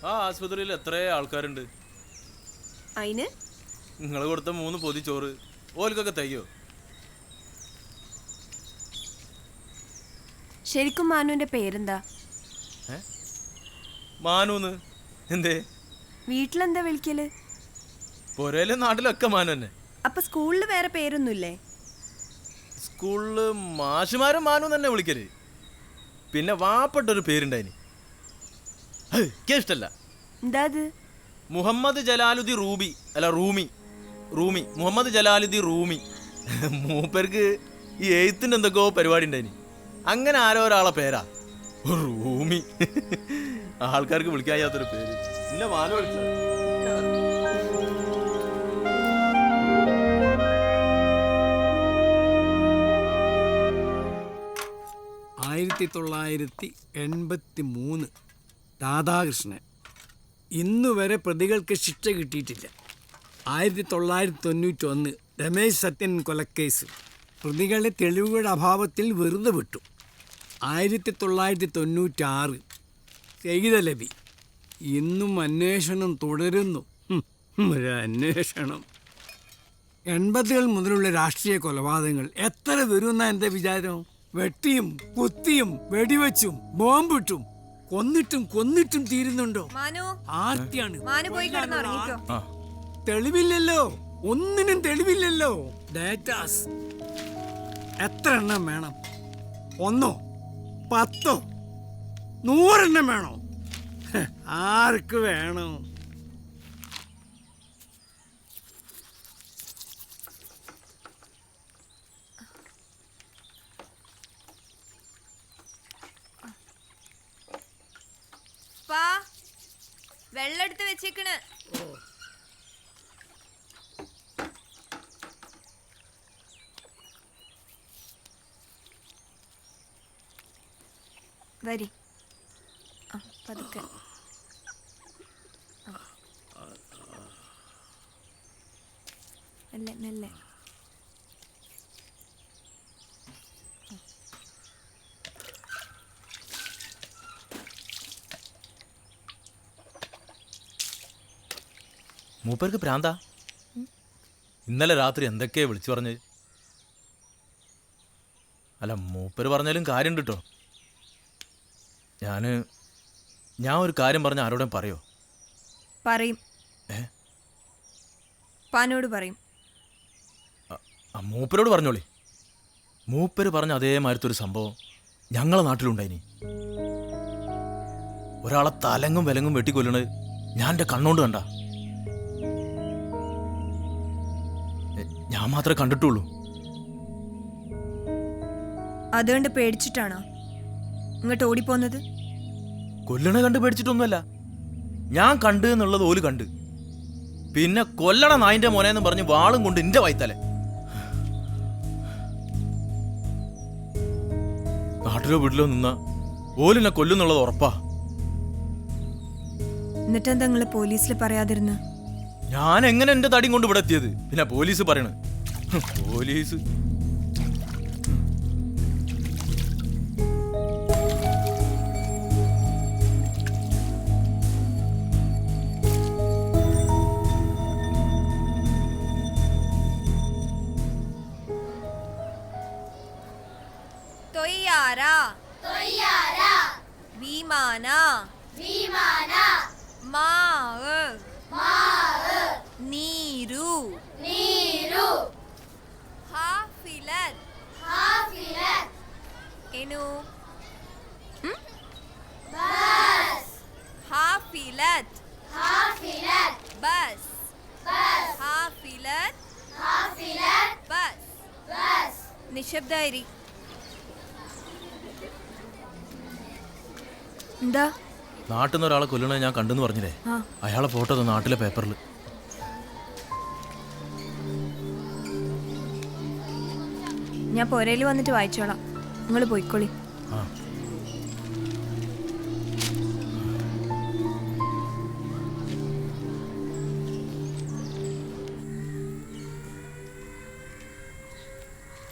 ആ ആശുപത്രിയിൽ എത്ര ആൾക്കാരുണ്ട്? അതിന് നിങ്ങൾ കൊടുത്ത 3 പൊതി ചോറ് ഓൽക്കൊക്കെ തയ്യോ? ശരിക്കും മാനുവിന്റെ പേരെന്താ? മാനൂന്ന്. എന്തേ? വീട്ടിലെന്താ വിളിക്കല്? പൊരയിലും നാട്ടിലൊക്കെ മാനു തന്നെ. അപ്പൊ സ്കൂളിൽ വേറെ പേരൊന്നുമില്ലേ? സ്കൂളില് മാഷുമാരും മാനു തന്നെ വിളിക്കല്. പിന്നെ വാപ്പെട്ടൊരു പേരുണ്ടായിനി, ഇഷ്ടല്ല. എന്താ അത്? മുഹമ്മദ് ജലാലുദ്ദീൻ റൂബി. അല്ല റൂമി. റൂമി മുഹമ്മദ് ജലാലുദ്ദീൻ റൂമി. മൂപ്പർക്ക് ഈ എഴുത്തിൻ്റെ എന്തൊക്കെയോ പരിപാടി ഉണ്ടായിനി. അങ്ങനെ ആരോ ഒരാളെ പേരാ റൂമി. ആൾക്കാർക്ക് വിളിക്കാൻ കഴിയാത്തൊരു പേര്. ഇന്നെ മാനു വിളിച്ച 1983 രാധാകൃഷ്ണൻ. ഇന്നുവരെ പ്രതികൾക്ക് ശിക്ഷ കിട്ടിയിട്ടില്ല. 1991 രമേശ് സത്യൻ കൊലക്കേസ് പ്രതികളെ തെളിവുകളുടെ അഭാവത്തിൽ വെറുതെ വിട്ടു. 1996 സൈദലവി. ഇന്നും അന്വേഷണം തുടരുന്നു. ഒരു അന്വേഷണം. 80കൾ മുതലുള്ള രാഷ്ട്രീയ കൊലപാതകങ്ങൾ എത്ര വരുമെന്നാ എൻ്റെ വിചാരം? വെട്ടിയും കുത്തിയും വെടിവെച്ചും ബോംബിട്ടും കൊന്നിട്ടും തീരുന്നുണ്ടോ? ആർത്തിയാണ്. തെളിവില്ലല്ലോ, ഒന്നിനും തെളിവില്ലല്ലോ. ഡേറ്റാസ് എത്ര എണ്ണം വേണം? 1, 10, 100 എണ്ണം വേണോ? ആർക്ക് വേണം? വെള്ളം എടുത്ത് വെച്ചേക്കണ്. വരി. പതുക്കെ. മെല്ലെ മെല്ലെ. മൂപ്പർക്ക് പ്രാന്താ. ഇന്നലെ രാത്രി എന്തൊക്കെയാ വിളിച്ചു പറഞ്ഞ്? അല്ല, മൂപ്പര് പറഞ്ഞാലും കാര്യമുണ്ട് കേട്ടോ. ഞാൻ ഒരു കാര്യം പറഞ്ഞ ആരോടും പറയോ? പറയും. പാനോട് പറയും. മൂപ്പരോട് പറഞ്ഞോളി. മൂപ്പര് പറഞ്ഞ അതേമാതിരത്തൊരു സംഭവം ഞങ്ങളെ നാട്ടിലുണ്ടായിനി. ഒരാളെ തലങ്ങും വിലങ്ങും വെട്ടിക്കൊല്ലണത് ഞാൻ എൻ്റെ കണ്ണോണ്ട് കണ്ട. ഞാൻ മാത്രമേ കണ്ടിട്ടുള്ളൂ. അതുകൊണ്ട് പേടിച്ചിട്ടാണോ ഇങ്ങോട്ട് ഓടിപ്പോന്നത്? കൊല്ലണ കണ്ട് പേടിച്ചിട്ടൊന്നുമല്ല. ഞാൻ കണ്ട് എന്നുള്ളത് ഓല് കണ്ട്. പിന്നെ കൊല്ലണ നായിന്റെ മോനെന്ന് പറഞ്ഞ് വാളും കൊണ്ട് എന്റെ വൈത്തലെ. നാട്ടിലോ വീട്ടിലോ നിന്ന ഓലിനെ കൊല്ലുന്നുള്ളത് ഉറപ്പാ. എന്നിട്ടെന്താ നിങ്ങള് പോലീസിൽ പറയാതിരുന്ന്? ഞാൻ എങ്ങനെ എന്റെ തടിയും കൊണ്ട് ഇവിടെ എത്തിയത്? പിന്നെ പോലീസ് പറയണ പോലീസ്. വിമാന മാവ് നീരു എനു ഹാഫിലത്ത് ബസ് ബസ് നിശബ്ദായിരി. എന്താ? നാട്ടിൽ നിന്ന് ഒരാളെ കൊല്ലണേ ഞാൻ കണ്ടെന്ന് പറഞ്ഞില്ലേ? അയാളെ ഫോട്ടോ നാട്ടിലെ പേപ്പറിൽ. ഞാൻ പൊരയിൽ വന്നിട്ട് വായിച്ചോളാം, നിങ്ങൾ പോയിക്കോളി.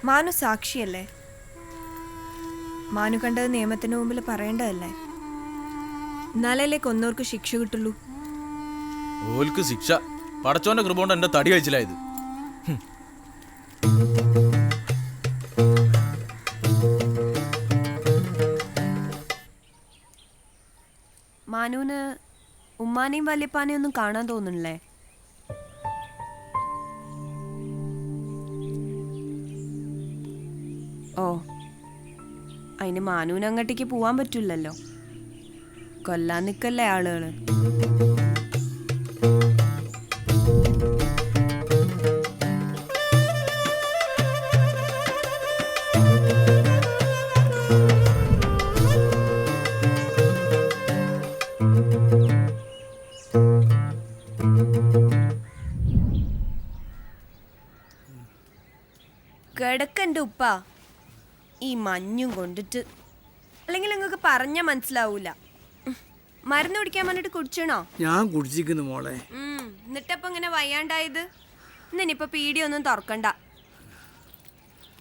മാനു സാക്ഷിയല്ലേ? മാനു കണ്ടത് നിയമത്തിന് മുമ്പിൽ പറയേണ്ടതല്ലേ? എന്നാലല്ലേ കൊന്നോർക്ക് ശിക്ഷ കിട്ടുള്ളൂ. ഓൽക്ക് ശിക്ഷ പടച്ചോന്റെ കൃപ കൊണ്ട് എന്റെ തടി കഴിച്ചില്ലായത്. മാനുവിന് ഉമ്മാനെയും വല്യപ്പാനെയും ഒന്നും കാണാൻ തോന്നുന്നില്ലേ? ഓ, അതിന് മാനുവിന് അങ്ങോട്ടേക്ക് പോവാൻ പറ്റില്ലല്ലോ. കൊല്ലാൻ നിൽക്കല്ലേ ആളുകള്. കിടക്കൻ്റെ ഉപ്പ ഈ മഞ്ഞും കൊണ്ടിട്ട്. അല്ലെങ്കിൽ നിങ്ങൾക്ക് പറഞ്ഞാൽ മനസ്സിലാവൂല. മരുന്ന് കുടിക്കാൻ പറഞ്ഞിട്ട് കുടിച്ചണോ? ഞാൻ കുടിച്ചിരിക്കുന്നു മോളെ. എന്നിട്ടപ്പം ഇങ്ങനെ വയ്യാണ്ടായത്? ഇന്നിപ്പോ പീടിയൊന്നും തുറക്കണ്ട.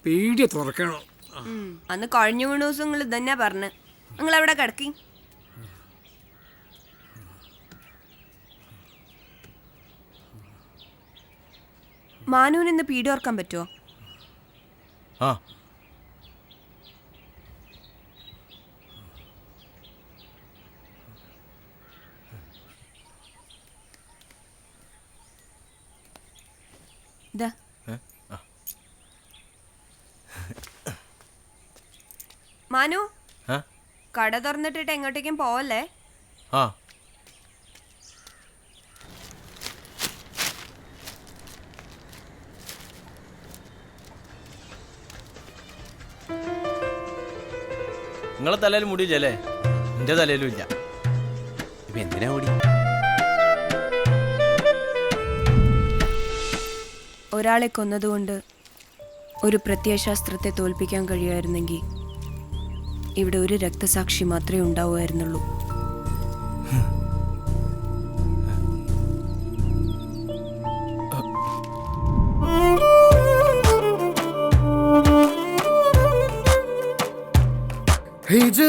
പീടിയ തുറക്കണോ? അന്ന് കഴിഞ്ഞ മൂന്ന് ദിവസം നിങ്ങൾ ഇതന്നെ പറഞ്ഞ്. നിങ്ങൾ എവിടെ കിടക്കി? മാനുവിന് ഇന്ന് പീടി ഓർക്കാൻ പറ്റുമോ? മാനു, കട തുറന്നിട്ടിട്ട് എങ്ങോട്ടേക്കും പോവല്ലേ? നിങ്ങളെ തലയിൽ മുടിയില്ലേ? എന്റെ തലയിലും ഇല്ല. ഇപ്പൊ എന്തിനാ ഓടി? ഒരാളെ കൊന്നതുകൊണ്ട് ഒരു പ്രത്യയശാസ്ത്രത്തെ തോൽപ്പിക്കാൻ കഴിയുമായിരുന്നെങ്കിൽ ഇവിടെ ഒരു രക്തസാക്ഷി മാത്രമേ ഉണ്ടാവുമായിരുന്നുള്ളൂ. ഹിജ്റ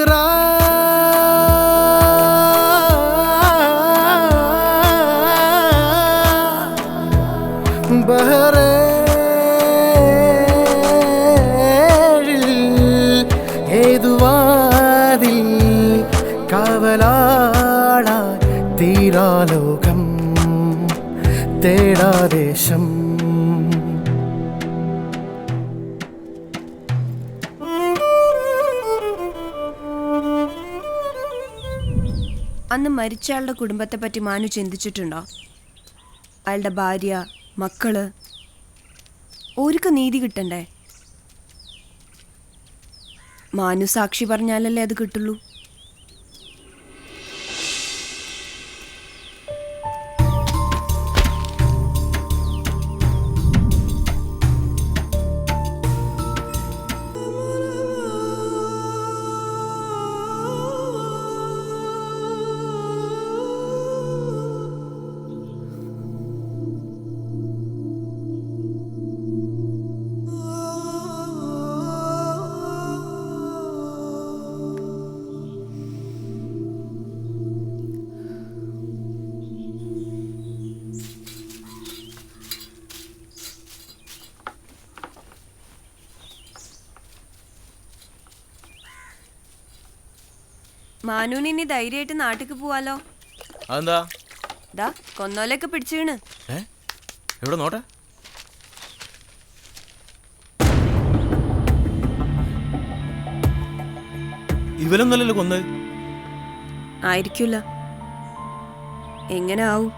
ബഹറേ ഏതുവാതിൽ കാവലാള തീരാലോകം തേടാദേശം. അന്ന് മരിച്ചയാളുടെ കുടുംബത്തെ പറ്റി മാനു ചിന്തിച്ചിട്ടുണ്ടോ? അയാളുടെ ഭാര്യ, മക്കള്, ഓർക്ക് നീതി കിട്ടണ്ടേ? മാനു സാക്ഷി പറഞ്ഞാലല്ലേ അത് കിട്ടുള്ളൂ. മാനുവിന് ഇനി ധൈര്യമായിട്ട് നാട്ടിക്ക് പോവാലോ. അതെന്താ? ദാ കൊന്നോലൊക്കെ പിടിച്ചീണ്. എവിടെ നോട്ടെ? ഇവലൊന്നല്ലല്ലോ കൊന്നത്. ആയിരിക്കില്ല. എങ്ങനെ ആവും?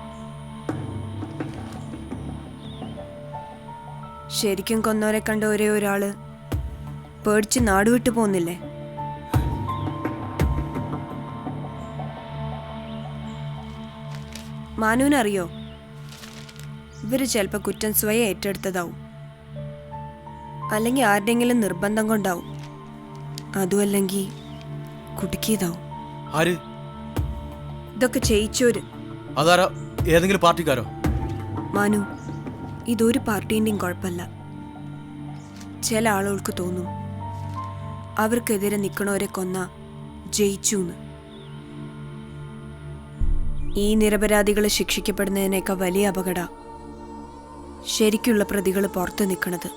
ശരിക്കും കൊന്നോരെ കണ്ട ഒരേ ഒരാള് പേടിച്ച് നാടുവിട്ടു പോന്നില്ലേ? മാനുവിനറിയോ, ഇവര് ചിലപ്പോ കുറ്റം സ്വയം ഏറ്റെടുത്തതാവും, അല്ലെങ്കിൽ ആരുടെങ്കിലും നിർബന്ധം കൊണ്ടാവും, അതുമല്ലെങ്കിൽ കുടുക്കിയതാവും. ആര്? ഇതൊക്കെ ചെയ്യിച്ചോര്. അതാരാ? ഏതെങ്കിലും പാർട്ടിക്കാരോ? മാനു, ഇതൊരു പാർട്ടീൻ്റെയും കുഴപ്പമില്ല. ചില ആളുകൾക്ക് തോന്നും അവർക്കെതിരെ നിൽക്കണവരെ കൊന്ന ജയിച്ചൂന്ന്. ഈ നിരപരാധികൾ ശിക്ഷിക്കപ്പെടുന്നതിനേക്കാൾ വലിയ അപകട ശരിക്കുള്ള പ്രതികൾ പുറത്ത് നിൽക്കണത്.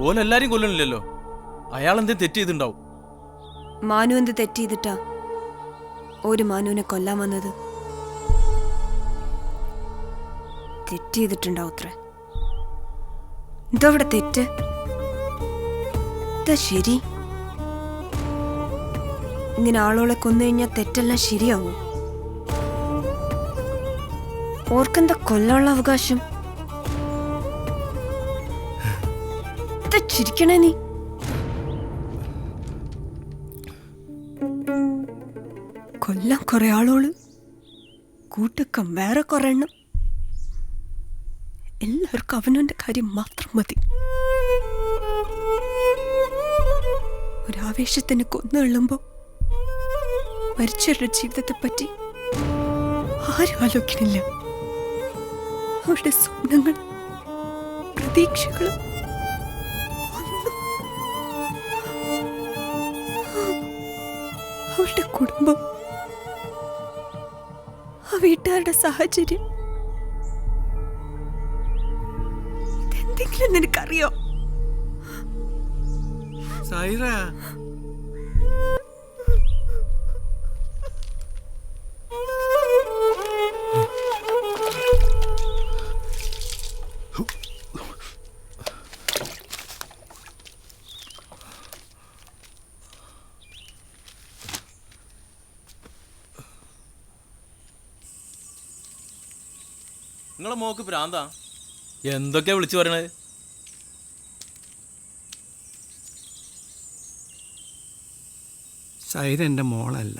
ഓലെല്ലാരും കൊല്ലണില്ലല്ലോ. അയാൾ എന്തേ തെറ്റ് ചെയ്തിണ്ടാവും. മാനു എന്ത് തെറ്റ് ചെയ്തിട്ടാ ഒരു മാനുവിനെ കൊല്ലാൻ വന്നത്? തെറ്റ് ചെയ്തിട്ടുണ്ടാവും അത്ര. ഇതവിടെ തെറ്റ്? ഇതാ ശരി? ഇങ്ങനെ ആളോളെ കൊന്നു കഴിഞ്ഞാൽ തെറ്റെല്ലാം ശരിയാവൂ? ഓർക്കെന്താ കൊല്ലാനുള്ള അവകാശം? എന്താ ചിരിക്കണേ നീ? കൊല്ലാൻ കുറെ ആളോള്, കൂട്ടക്കം വേറെ കുറെ എണ്ണം. എല്ലാവർക്കും അവനവന്റെ കാര്യം മാത്രം മതി. ഒരാവേശത്തിന് കൊന്നുകൊള്ളുമ്പോ മരിച്ചവരുടെ ജീവിതത്തെ പറ്റി ആരും ആലോചിക്കണില്ല. അവരുടെ സ്വപ്നങ്ങൾ, പ്രതീക്ഷകളും അവരുടെ കുടുംബം, ആ വീട്ടുകാരുടെ സാഹചര്യം, ഇതെന്തെങ്കിലും നിനക്കറിയോ? സൈറ, നിങ്ങളെ മോക്ക് പ്രാന്താ? എന്തൊക്കെയാ വിളിച്ചു പറയണത്? സൈറ എൻ്റെ മോളല്ല,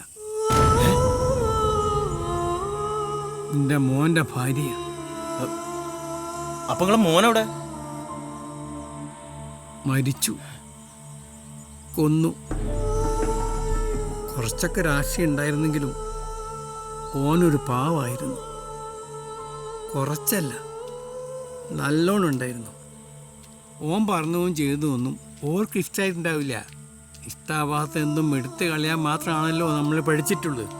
എൻ്റെ മോൻ്റെ ഭാര്യ. അപ്പൊ നിങ്ങളെ മോനെവിടെ? മരിച്ചു, കൊന്നു. കുറച്ചൊക്കെ രാശി ഉണ്ടായിരുന്നെങ്കിലും ഓനൊരു പാവായിരുന്നു. കുറച്ചല്ല, നല്ലോണം ഉണ്ടായിരുന്നു. ഓൻ പറഞ്ഞതും ചെയ്തതൊന്നും ഓർക്ക് ഇഷ്ടമായിട്ടുണ്ടാവില്ല. ഇഷ്ടാവാത്ത എന്തും എടുത്ത് കളയാൻ മാത്രമാണല്ലോ നമ്മൾ പഠിച്ചിട്ടുള്ളത്.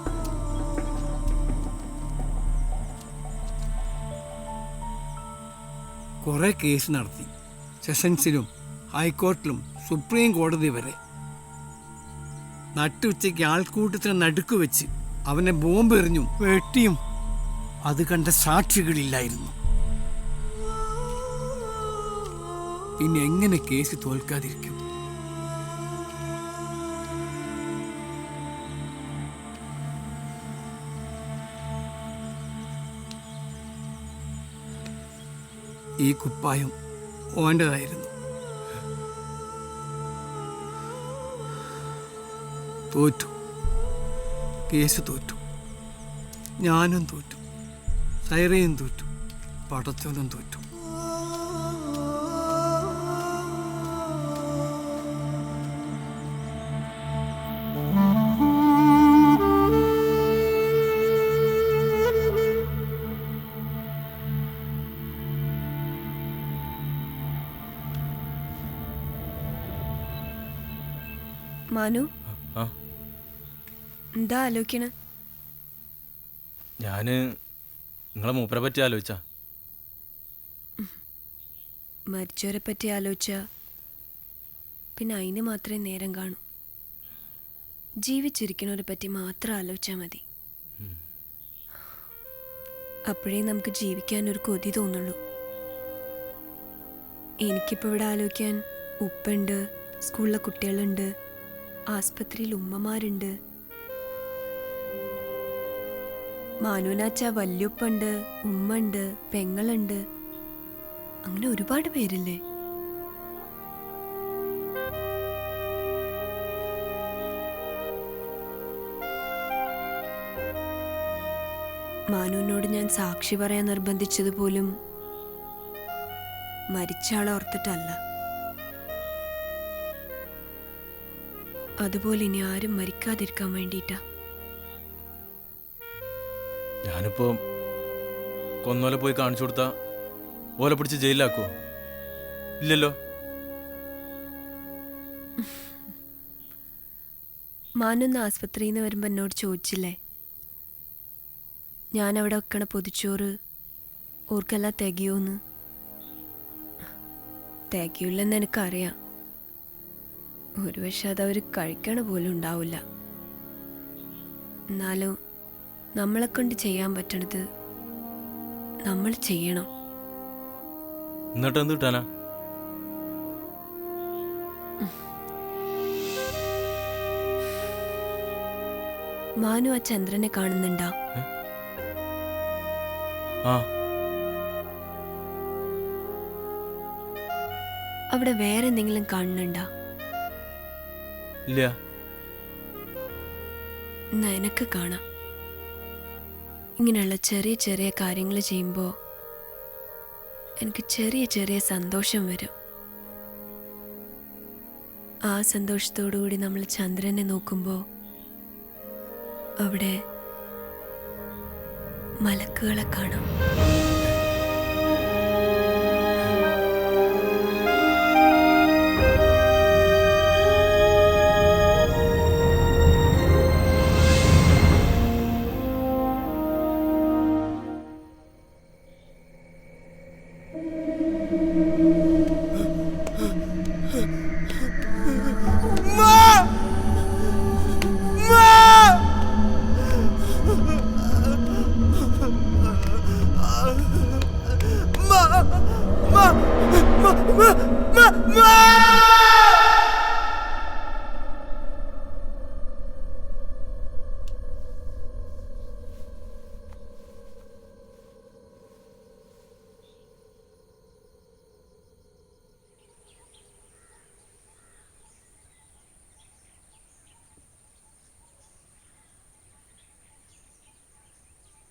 കുറേ കേസ് നടത്തി, സെഷൻസിലും ഹൈക്കോർട്ടിലും സുപ്രീം കോടതി വരെ. നട്ടുച്ചയ്ക്ക് ആൾക്കൂട്ടത്തിന് നടുക്ക് വെച്ച് അവനെ ബോംബ് എറിഞ്ഞും വെട്ടിയും അത് കണ്ട സാക്ഷികളില്ലായിരുന്നു. പിന്നെ എങ്ങനെ കേസ് തോൽക്കാതിരിക്കും? ഈ കുപ്പായം ഓൻ്റെതായിരുന്നു. തോറ്റു, കേസ് തോറ്റു, ഞാനും തോറ്റു, സൈറയും തോറ്റു, പടച്ചോനും തോറ്റു. മാനു, എന്താ ആലോചിക്കണ? ഞാന് നിങ്ങളെ മൂപ്പരെ പറ്റി ആലോചിച്ച. മരിച്ചവരെ പറ്റി ആലോചിച്ച പിന്നെ അതിന് മാത്രമേ നേരം കാണൂ. ജീവിച്ചിരിക്കുന്നവരെ പറ്റി മാത്രം ആലോചിച്ചാൽ മതി. അപ്പോഴേ നമുക്ക് ജീവിക്കാനൊരു കൊതി തോന്നുള്ളൂ. എനിക്കിപ്പോൾ ഇവിടെ ആലോചിക്കാൻ ഉപ്പുണ്ട്, സ്കൂളിലെ കുട്ടികളുണ്ട്, ആസ്പത്രിയിൽ ഉമ്മമാരുണ്ട്, മാനൂനാച്ച വല്യുപ്പുണ്ട്, ഉമ്മ ഉണ്ട്, പെങ്ങളുണ്ട്, അങ്ങനെ ഒരുപാട് പേരില്ലേ. മാനുവിനോട് ഞാൻ സാക്ഷി പറയാൻ നിർബന്ധിച്ചത് പോലും മരിച്ചാളെ ഓർത്തിട്ടല്ല. അതുപോലെ ഇനി ആരും മരിക്കാതിരിക്കാൻ വേണ്ടിയിട്ടാ. ഞാനിപ്പോ കൊന്നോലെ പോയി കാണിച്ചു കൊടുത്താ ഓലെ പിടിച്ച് ജയിലിലാക്കുവോ? ഇല്ലല്ലോ. മാനൊന്ന് ആസ്പത്രിയിൽ നിന്ന് വരുമ്പോൾ എന്നോട് ചോദിച്ചില്ലേ, ഞാനവിടെ വെക്കണ പൊതിച്ചോറ് ഓർക്കെല്ലാം തികയോന്ന്? തികയില്ലെന്ന് എനിക്കറിയാം. ഒരു പക്ഷെ അതവർ കഴിക്കണ പോലും ഉണ്ടാവില്ല. എന്നാലും നമ്മളെ കൊണ്ട് ചെയ്യാൻ പറ്റണത് നമ്മൾ ചെയ്യണം. എന്നിട്ട് എന്ത് കിട്ടാനാ? മാനു ആ ചന്ദ്രനെ കാണുന്നുണ്ടാ? ആ, അവിടെ വേറെ എന്തെങ്കിലും കാണുന്നുണ്ടാ? ഇല്ല. എന്നാ എനക്ക് കാണാം. ഇങ്ങനെയുള്ള ചെറിയ ചെറിയ കാര്യങ്ങൾ ചെയ്യുമ്പോൾ എനിക്ക് ചെറിയ ചെറിയ സന്തോഷം വരും. ആ സന്തോഷത്തോടു കൂടി നമ്മൾ ചന്ദ്രനെ നോക്കുമ്പോൾ അവിടെ മലക്കുകളെ കാണാം.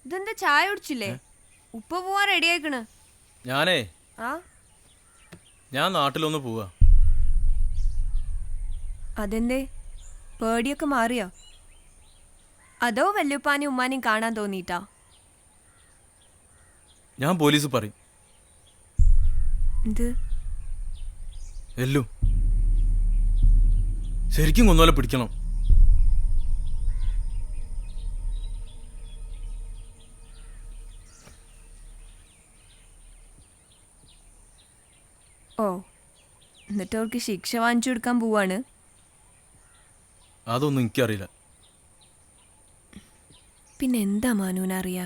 ഇതെന്താ ചായ കുടിച്ചില്ലേ? ഉപ്പ പോവാൻ റെഡി ആയിക്കണ്. ഞാൻ നാട്ടിലൊന്ന് പോവാ. അതെന്തേ? പേടിയൊക്കെ മാറിയോ? അതോ വല്യുപ്പാനെയും ഉമ്മാനെയും കാണാൻ തോന്നിയിട്ടാ? ഞാൻ പോലീസ് പറയും. എന്ത്? എല്ലും ശരിക്കും കൊന്നോലെ പിടിക്കണം. ഓ, എന്നിട്ട് അവർക്ക് ശിക്ഷ വാങ്ങിച്ചു കൊടുക്കാൻ പോവാണ്? അതൊന്നും എനിക്കറിയില്ല. പിന്നെ എന്താ മാനൂനറിയാ?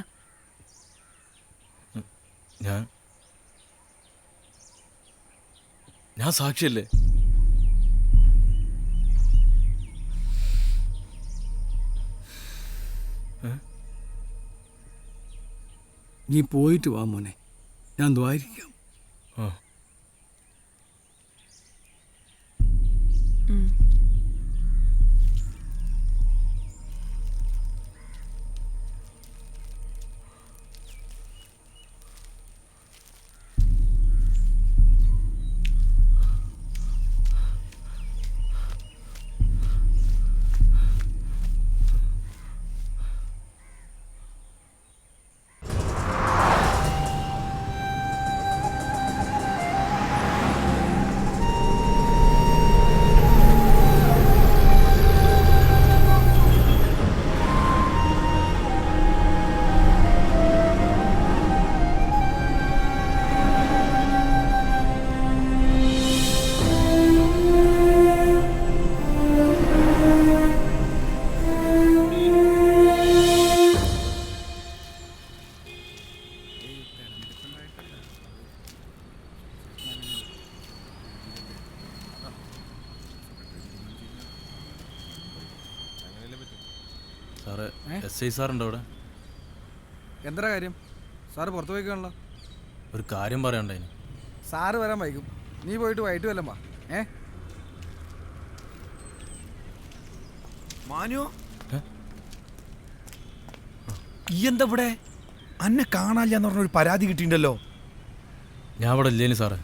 ഞാൻ സാക്ഷിയല്ലേ? നീ പോയിട്ട് വാ മോനെ, ഞാൻ ദ്വാരിക്കാം. ആ. സാറേ SI സാറുണ്ടോ അവിടെ? എന്താ കാര്യം? സാറ് പുറത്തു പോയിക്കാണല്ലോ. ഒരു കാര്യം പറയണ്ടായിന്. സാറ് വരാൻ വൈകും. നീ പോയിട്ട് വൈകിട്ട് വല്ലം വാ. മാനു ഈ എന്താ ഇവിടെ? അന്നെ കാണാനില്ലെന്ന് പറഞ്ഞൊരു പരാതി കിട്ടിയിട്ടുണ്ടല്ലോ. ഞാൻ അവിടെ ഇല്ലേനി സാറേ.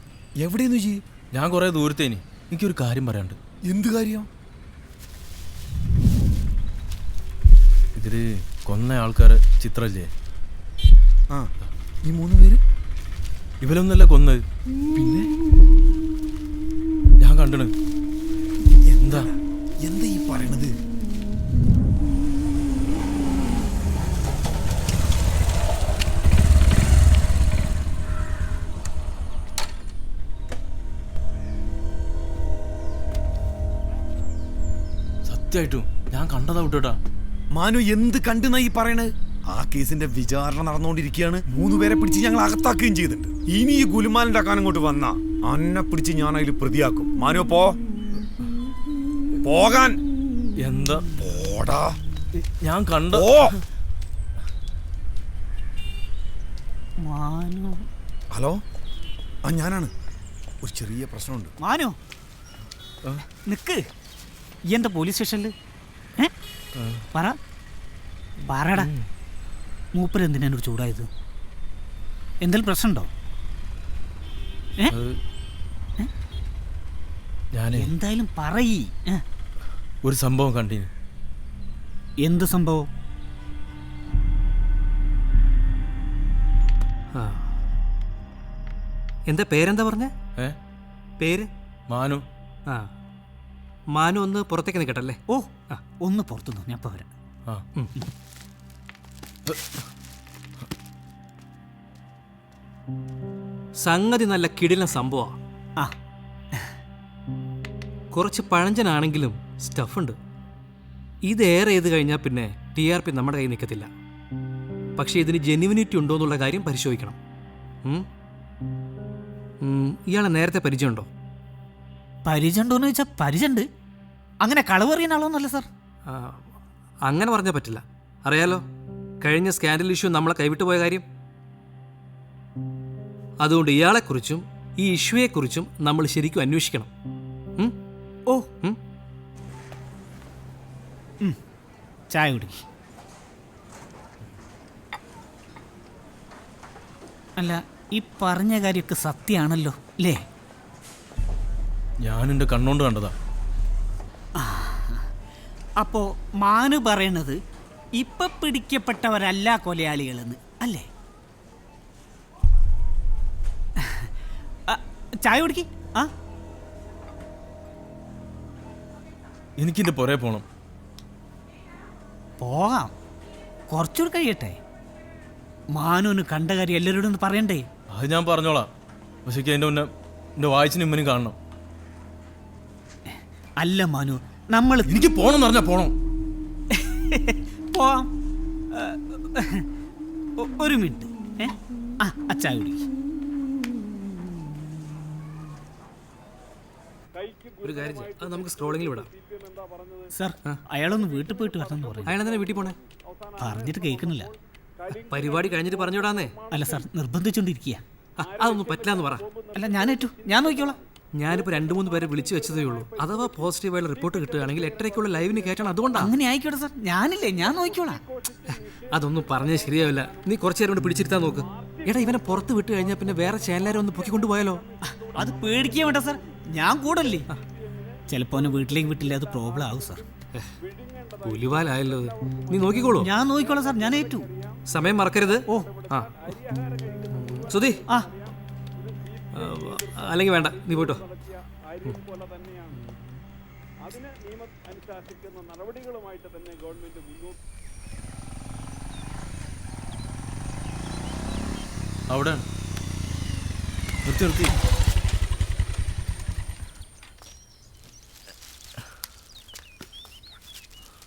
എവിടെയെന്ന് വെച്ചി? ഞാൻ കുറേ ദൂരത്തേനി. എനിക്കൊരു കാര്യം പറയാനുണ്ട്. എന്ത് കാര്യം? ഇതില് കൊന്ന ആൾക്കാരെ ചിത്രല്ലേ? ആ, ഈ 3 പേര് ഇവരൊന്നല്ല കൊന്നത്. പിന്നെ ഞാൻ കണ്ടണ്. എന്താ എന്താ ഈ പറയണത്? സത്യമായിട്ടും ഞാൻ കണ്ടതാ വിട്ടോട്ടാ. മാനു എന്ത് കണ്ടെന്നാ ഈ പറയണത്? ആ കേസിന്റെ വിചാരണ നടന്നുകൊണ്ടിരിക്കുകയാണ്. 3 പേരെ പിടിച്ച് ഞങ്ങൾ അകത്താക്കുകയും ചെയ്തിട്ടുണ്ട്. ഇനി ഈ ഗുലുമാലുണ്ടാക്കാൻ അങ്ങോട്ട് വന്നാ അന്നെ പിടിച്ച് ഞാൻ അതിൽ പ്രതിയാക്കും. മാനു പോകാൻ. എന്താ പോടാ. ഞാൻ കണ്ട. ഹലോ, ആ ഞാനാണ്. ഒരു ചെറിയ പ്രശ്നമുണ്ട്. മാനു നിക്ക്. എന്താ പോലീസ് സ്റ്റേഷനിൽ? പറടാ. മൂപ്പര് എന്തിനാണ് ചൂടായത്? എന്തെങ്കിലും പ്രശ്നമുണ്ടോ? എന്തായാലും പറയ്. ഒരു സംഭവം കണ്ടിന്. എന്ത് സംഭവം? എന്താ പേരെന്താ പറഞ്ഞ? പേര് മാനു. ആ, മാനു ഒന്ന് പുറത്തേക്ക് നിൽക്കട്ടല്ലേ? ഓ, ഒന്ന് പുറത്തു നിന്ന് ഞാൻ പോരാ. സംഗതി നല്ല കിടിലൻ സംഭവം. കുറച്ച് പഴഞ്ചനാണെങ്കിലും സ്റ്റഫുണ്ട്. ഇതേറെ ചെയ്ത് കഴിഞ്ഞാൽ പിന്നെ TRP നമ്മുടെ കയ്യിൽ നിൽക്കത്തില്ല. പക്ഷേ ഇതിന് ജെന്യുവിനിറ്റി ഉണ്ടോ എന്നുള്ള കാര്യം പരിശോധിക്കണം. ഇയാളെ നേരത്തെ പരിചയമുണ്ടോ? പരിചയമുണ്ടോയെന്ന് ചോദിച്ചാൽ പരിചയമുണ്ട്. അങ്ങനെ കളവ് അറിയുന്ന ആളൊന്നുമല്ല സാർ. അങ്ങനെ പറഞ്ഞാൽ പറ്റില്ല. അറിയാലോ, കഴിഞ്ഞ സ്കാൻഡൽ ഇഷ്യൂ നമ്മളെ കൈവിട്ടു പോയ കാര്യം. അതുകൊണ്ട് ഇയാളെക്കുറിച്ചും ഈ ഇഷ്യൂയെക്കുറിച്ചും നമ്മൾ ശരിക്കും അന്വേഷിക്കണം. ചായ കുടിക്ക്. അല്ല, ഈ പറഞ്ഞ കാര്യമൊക്കെ സത്യമാണല്ലോ അല്ലേ? ഞാൻ എൻ്റെ കണ്ണുകൊണ്ട് കണ്ടതാ. അപ്പോ മാനു പറയണത് ഇപ്പൊ പിടിക്കപ്പെട്ടവരല്ല കൊലയാളികളെന്ന് അല്ലേ? ചായ കുടിക്ക്. എനിക്കിൻ്റെ പുറകെ പോണം. പോകാം, കുറച്ചുകൂടി കഴിയട്ടെ. മാനുവിന് കണ്ട കാര്യം എല്ലാവരോടും ഒന്ന് പറയണ്ടേ? അത് ഞാൻ പറഞ്ഞോളാം. പക്ഷേ എൻ്റെ മുന്നേ എൻ്റെ വായിച്ചിന് ഇമ്മനും കാണണം. അല്ല മാനു, നമ്മൾ എനിക്ക് പോണം പറഞ്ഞാൽ പോണം. പോവാം. ഒരു മിനിറ്റ്. ചായ കുടിക്ക്. ഒരു കാര്യം ചെയ്യാം, അത് നമുക്ക് സ്ക്രോളിങ്ങിൽ വിടാം. സാർ, അയാളൊന്ന് വീട്ടിൽ പോയിട്ട് വരണമെന്ന് പറയും. അയാളെന്തിനാ വീട്ടിൽ പോണേ? പറഞ്ഞിട്ട് കേൾക്കുന്നില്ല. പരിപാടി കഴിഞ്ഞിട്ട് പറഞ്ഞു വിടാന്നേ. അല്ല സാർ, നിർബന്ധിച്ചോണ്ടിരിക്കുക. അതൊന്നും പറ്റില്ലാന്ന് പറ. അല്ല, ഞാൻ നോക്കിക്കോളാം. ഞാനിപ്പോൾ 2-3 പേരെ വിളിച്ചു വെച്ചതേ ഉള്ളൂ. അഥവാ പോസിറ്റീവായുള്ള റിപ്പോർട്ട് കിട്ടുകയാണെങ്കിൽ 8:30 ലൈവിന് കയറ്റണം. അതുകൊണ്ടാണ്. അങ്ങനെ ആയിക്കോട്ടെ സാർ, ഞാൻ നോക്കിക്കോളാം. അതൊന്നും പറഞ്ഞത് ശരിയാവില്ല. നീ കുറച്ചു നേരം കൊണ്ട് പിടിച്ചിരുത്താൻ നോക്ക്. എടാ, ഇവനെ പുറത്ത് വിട്ട് കഴിഞ്ഞാൽ പിന്നെ വേറെ ചാനലുകാരെ ഒന്ന് പൊക്കിക്കൊണ്ട് പോയാലോ? അത് പേടിക്കാൻ വേണ്ട സാർ, ഞാൻ കൂടല്ലേ. ചിലപ്പോ വീട്ടിലേക്ക് വിട്ടില്ല, അത് പ്രോബ്ലം ആവും സാർ. പുലിവാലായല്ലോ. നീ നോക്കിക്കോളൂ. ഞാൻ നോക്കിക്കോളാം സാർ, ഞാൻ ഏറ്റു. സമയം മറക്കരുത്. സുധി, അല്ലെങ്കിൽ വേണ്ട, നീ പോയിട്ടോ. അവിടെ നിർത്തി.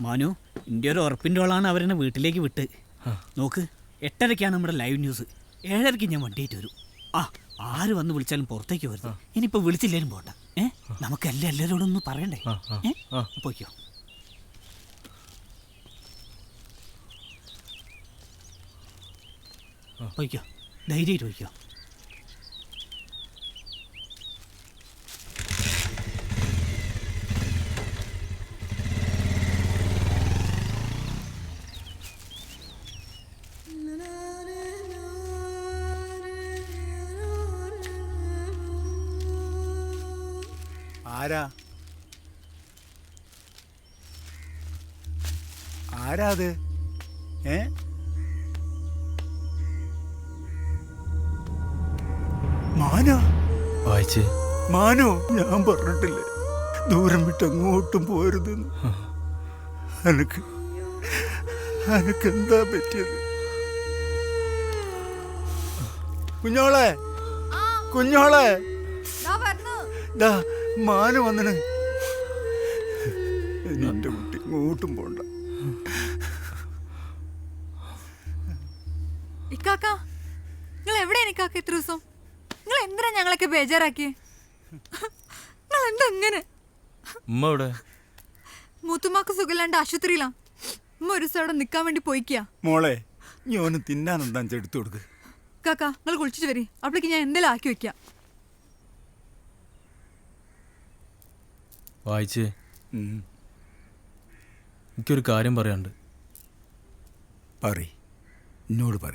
മാനു, എൻ്റെ ഒരു ഉറപ്പിൻ്റെ ആളാണ് അവരെന്നെ വീട്ടിലേക്ക് വിട്ട്. നോക്ക്, 8:30 നമ്മുടെ ലൈവ് ന്യൂസ്. 7:30 ഞാൻ വണ്ടിയിട്ട് വരും. ആര് വന്ന് വിളിച്ചാലും പുറത്തേക്ക് വരുന്നു. ഇനിയിപ്പോൾ വിളിച്ചില്ലേലും പോട്ടെ. നമുക്ക് എല്ലാവരോടും ഒന്ന് പറയണ്ടേ? പോയിക്കോ. പോയിക്കോ, ധൈര്യമായിട്ട് പോയിക്കോ. ആരാ അത്? മാനോ? വായിച്ചേ. മാനോ, ഞാൻ പറഞ്ഞിട്ടില്ലേ ദൂരം വിട്ട് അങ്ങോട്ടും പോരുതെന്ന്. അനക്കെന്താ പറ്റിയത്? കുഞ്ഞോളെ, ദാ മാന് വന്നിന്. നിന്റെ കുട്ടി ഇങ്ങോട്ടും പോണ്ട. ഇക്കാക്ക, നിങ്ങൾ എവിടെയാണ് ഇക്കാക്ക ഇത്ര ദിവസം? നിങ്ങൾ എന്തിനാ ഞങ്ങളൊക്കെ ബേജാറാക്കിയേ? നിങ്ങൾ എന്താ ഇങ്ങനെ? മൂത്തുമാക്ക് സുഖമില്ലാണ്ട് ആശുപത്രിയിലാ. ഉമ്മ ഒരു ദിവസം അവിടെ നിൽക്കാൻ വേണ്ടി പോയിക്കാ. മോളെ, നീ ഓന് തിന്നാൻ എന്താ എടുത്തു കൊടുക്ക്. കാക്ക, നിങ്ങൾ കുളിച്ചിട്ട് വരി, അപ്പോഴേക്ക് ഞാൻ എന്തെങ്കിലും ആക്കി വെക്കാം. വായിച്ചേ, എനിക്കൊരു കാര്യം പറയാനുണ്ട്. എന്നോട് പറ.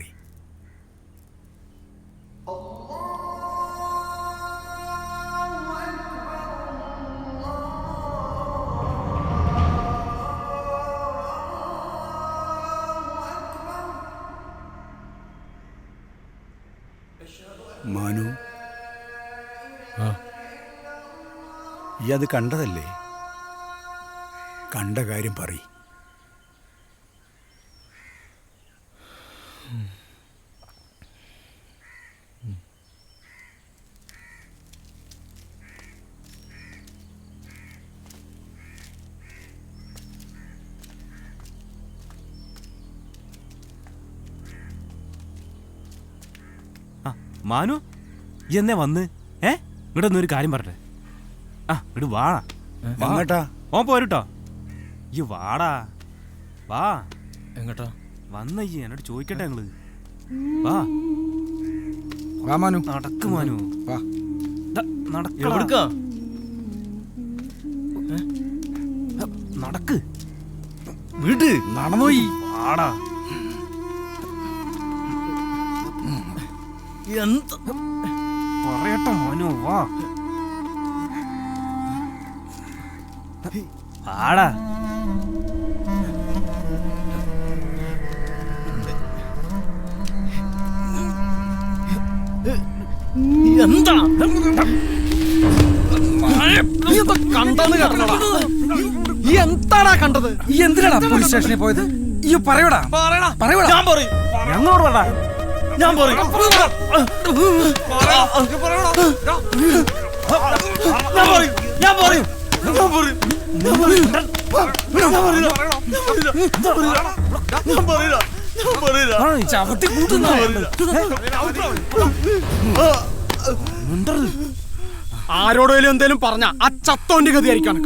മാനു, ഈ അത് കണ്ടതല്ലേ? കണ്ട കാര്യം പറ. മാനു, ഈ എന്നേ വന്ന് ഇവിടെ ഒന്നൊരു കാര്യം പറഞ്ഞേ. ഇങ്ങോട്ട് വാടാ. എങ്ങട്ടാ? ഓൻ പോരുട്ടോ. ഈ വാടാ, വാ. എങ്ങട്ടാ? വന്നയ്യേ, എന്നോട് ചോദിക്കട്ടെ. ഞങ്ങള് വാ. മാനു, നടക്ക് മാനു. വാ. എവിടുക്കാ? നടക്ക്. വീട് നടന്നോയി. വാടാ. എന്ത് പറയട്ടെ മാനു, വാ. വാടാ. എന്താ എന്താടാ കണ്ടത്? ഈ എന്തിനാടാ പോലീസ് സ്റ്റേഷനിൽ പോയത്? ഈ പറയടാ. ഞാൻ പറയും. ഞങ്ങളോട് പറ. ഞാൻ പറയും. ചവിട്ടി കൂട്ടുന്ന ആരോടേലും എന്തേലും പറഞ്ഞ ആ ചത്തോന്റെ ഗതി ആയിരിക്കും.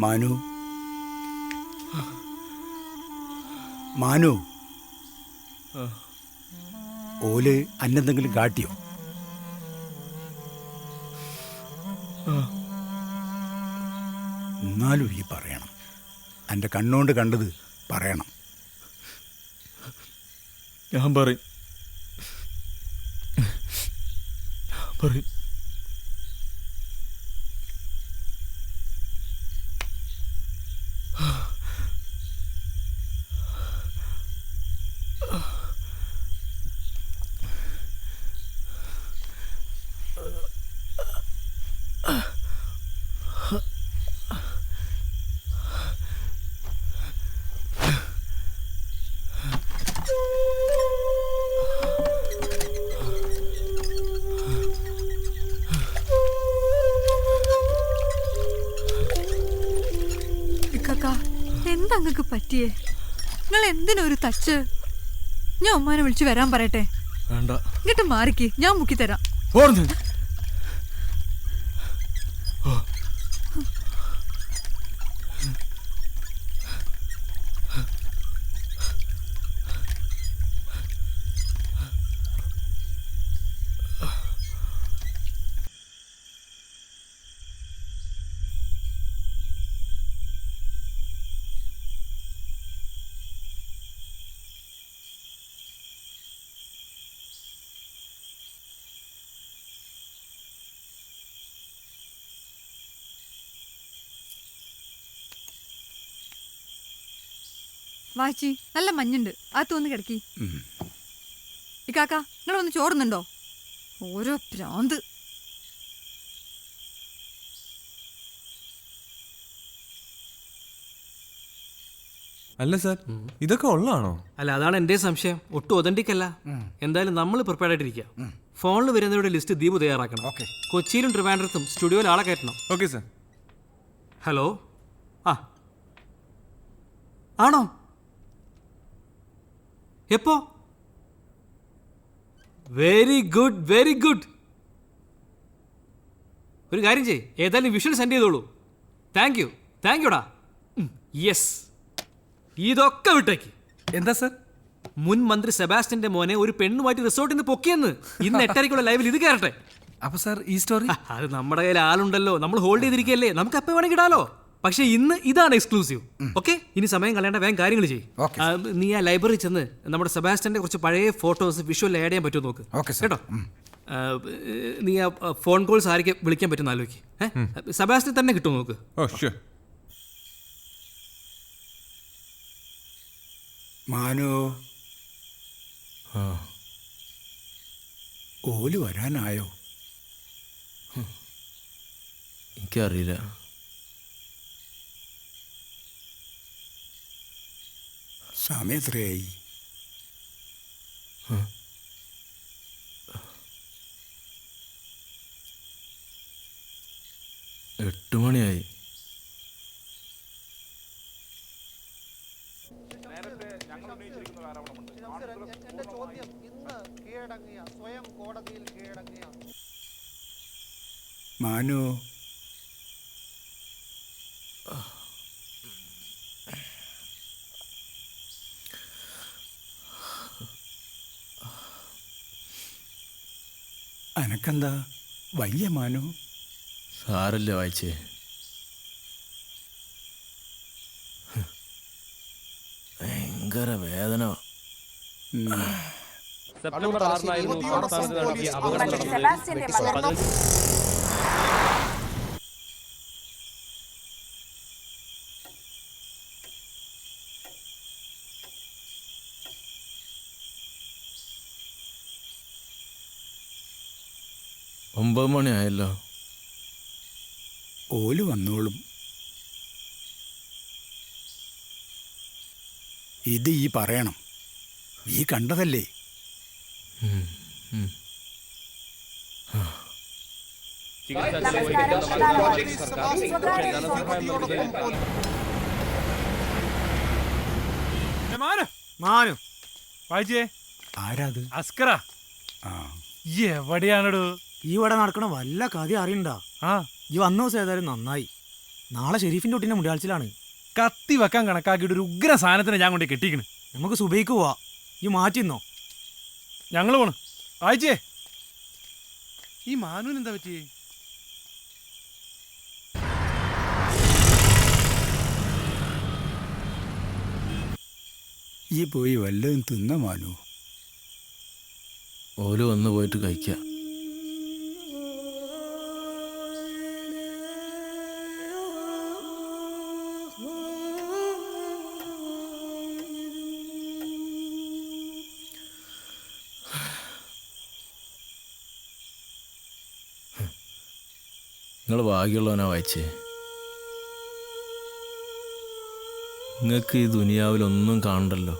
മാനു, മാനു, ഓല് അന്നെന്തെങ്കിലും കാട്ടിയോ? എന്നാലും ഈ പറയണം. എൻ്റെ കണ്ണുകൊണ്ട് കണ്ടത് പറയണം. ഞാൻ പറയും. എന്താ നിങ്ങൾക്ക് പറ്റിയേ? നിങ്ങൾ എന്തിനൊരു തച്ച്? ഞാൻ ഉമ്മാനെ വിളിച്ചു വരാൻ പറയട്ടെ? വേണ്ട, ഇങ്ങോട്ട് മാറിക്ക്, ഞാൻ മുക്കി തരാം. വാച്ചി, നല്ല മഞ്ഞുണ്ട്, അത് തോന്നി കിടക്കി. ഇക്കാക്ക, നിങ്ങൾ വന്ന് ചോറുന്നുണ്ടോ? ഓരോ പ്രാന്ത്. അല്ല സാർ, ഇതൊക്കെ ഉള്ളതാണോ? അല്ല, അതാണ് എൻ്റെ സംശയം. ഒട്ടും ഒതന്റിക് അല്ല. എന്തായാലും നമ്മൾ പ്രിപ്പയർഡ് ആയിട്ടിരിക്കുക. ഫോണിൽ വരുന്നവരുടെ ലിസ്റ്റ് ദീപ് തയ്യാറാക്കണം. കൊച്ചിയിലും ട്രിവാൻഡ്രത്തും സ്റ്റുഡിയോയിൽ ആളെ കയറ്റണം. Okay sir. ഹലോ, ആ ആണോ? എപ്പോ? Very good, very good. ഒരു കാര്യം ചെയ്യ്, ഏതായാലും വിഷ്വൽ സെൻഡ് ചെയ്തോളൂ. താങ്ക് യുടാ. യെസ്, ഇതൊക്കെ വിട്ടേക്ക്. എന്താ സർ? മുൻ മന്ത്രി സെബാസ്റ്റ്യന്റെ മോനെ ഒരു പെണ്ണുമായിട്ട് റിസോർട്ടിൽ നിന്ന് പൊക്കിയെന്ന്. ഇന്ന് 8:30 ലൈവിൽ ഇത് കയറട്ടെ. അപ്പൊ സാർ, ഈ സ്റ്റോറി അത് നമ്മുടെ കയ്യിൽ ആളുണ്ടല്ലോ, നമ്മൾ ഹോൾഡ് ചെയ്തിരിക്കല്ലേ, നമുക്ക് എപ്പോൾ വേണമെങ്കിൽ ഇടാലോ. പക്ഷേ ഇന്ന് ഇതാണ് എക്സ്ക്ലൂസീവ്. ഓക്കെ, ഇനി സമയം കളയേണ്ട, വേഗം കാര്യങ്ങൾ ചെയ്യും. നീ ആ ലൈബ്രറി ചെന്ന് നമ്മുടെ സെബാസ്റ്റ്യന്റെ കുറച്ച് പഴയ ഫോട്ടോസ് വിഷ്വൽ ആഡ് ചെയ്യാൻ പറ്റുമോ നോക്ക്. കേട്ടോ, നീ ആ ഫോൺ കോൾസ് ആയിരിക്കും വിളിക്കാൻ പറ്റുന്ന ആലോചിക്ക്. സെബാസ്റ്റ്യൻ തന്നെ കിട്ടുമോ നോക്ക്. മാനു, ഓല് വരാനായോ? എനിക്കറിയില്ല. സമയം എത്രയായി? എട്ട് മണിയായി. മാനു, അനക്കെന്താ വയ്യ മാനു? സാരല്ലേ വായിച്ചേ. ഭയങ്കര വേദന. സെപ്റ്റംബർ 6-നായിരുന്നു സംസ്ഥാനത്ത് നടത്തിയ അപകടം നടന്നത്. 9 മണിയായല്ലോ. ഓല് വന്നോളും. ഇത് ഈ പറയണം, ഈ കണ്ടതല്ലേ? മാനു വായിച്ചേ. ആരാത്? അസ്കറ. എവിടെയാണോ ഈ ഇവിടെ നടക്കണ വല്ല കഥ അറിയണ്ടാ? ഈ വന്ന ദിവസം ഏതായാലും നന്നായി. നാളെ ഷെരീഫിന്റെ കുട്ടീന്റെ മുടിയാഴ്ചയിലാണ്. കത്തി വെക്കാൻ കണക്കാക്കിയിട്ട് ഒരു ഉഗ്ര സാധനത്തിനെ ഞാൻ കൊണ്ട് കെട്ടിക്കണ്. നമുക്ക് സുബൈക്ക് പോവാ. ഈ മാറ്റിന്നോ? ഞങ്ങൾ പോണ്. വായിച്ചേ, ഈ മാനുവിന് എന്താ പറ്റിയേ? ഈ പോയി വല്ലതും തിന്ന മാനു. ഓല് വന്ന് പോയിട്ട് കഴിക്കാം. നിങ്ങൾ ഭാഗ്യമുള്ളവനാ വായിച്ചേ. നിങ്ങൾക്ക് ഈ ദുനിയാവിലൊന്നും കാണണ്ടല്ലോ.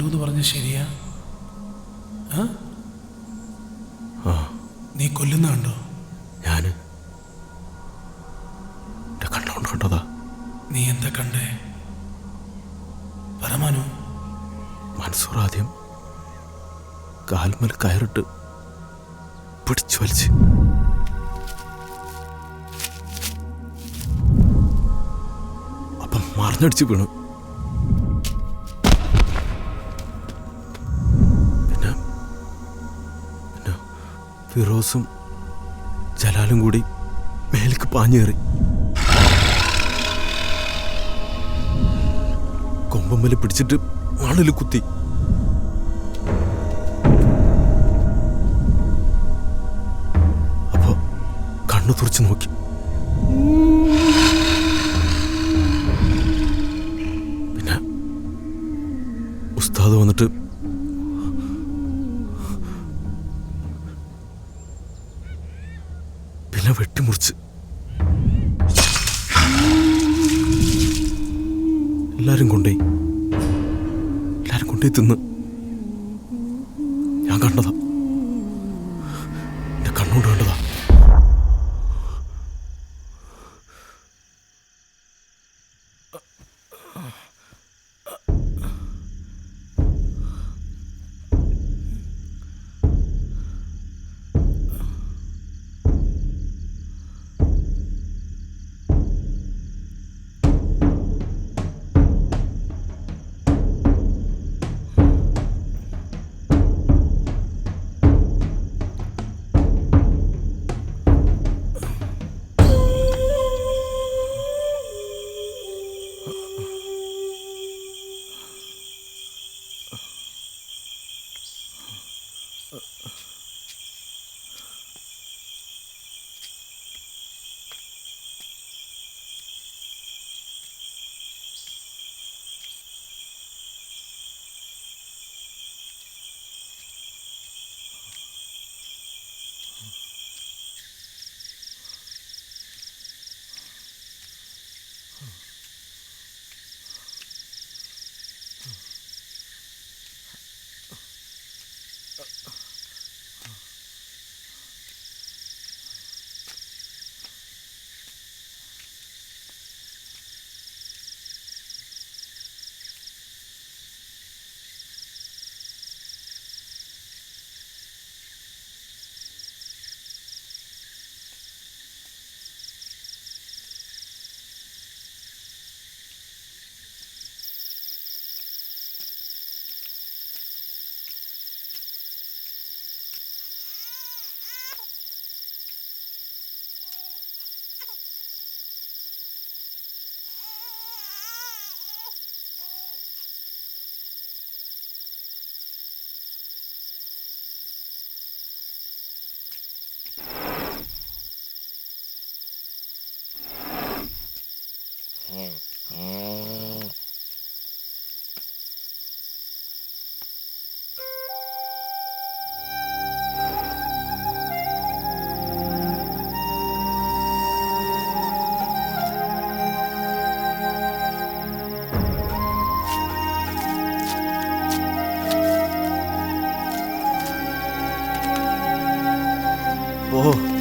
കണ്ടു എന്ന് പറഞ്ഞ ശരിയാ? നീ കൊല്ലുന്ന കണ്ടോ? ഞാന് കണ്ടോണ്ട് കണ്ടതാ. നീ എന്താ കണ്ടേ? പറമാനോ? മൻസൂർ ആദ്യം കാൽമൽ കയറിട്ട് പിടിച്ചു വലിച്ച് അപ്പം മറിഞ്ഞടിച്ച് വീണു. പിന്നെ ഫിറോസും ജലാലും കൂടി മേലേക്ക് പാഞ്ഞേറി കൊമ്പമ്മല് പിടിച്ചിട്ട് മണ്ണിൽ കുത്തി. അപ്പോ കണ്ണു തുറച്ചു നോക്കി. പിന്നെ ഉസ്താദ് വന്നിട്ട് പിന്നെ വെട്ടിമുറിച്ച് എല്ലാരും കൊണ്ടേ തിന്ന്. ഞാൻ കണ്ടതാ, എന്റെ കണ്ണുകൊണ്ട് കണ്ടതാ. ഓ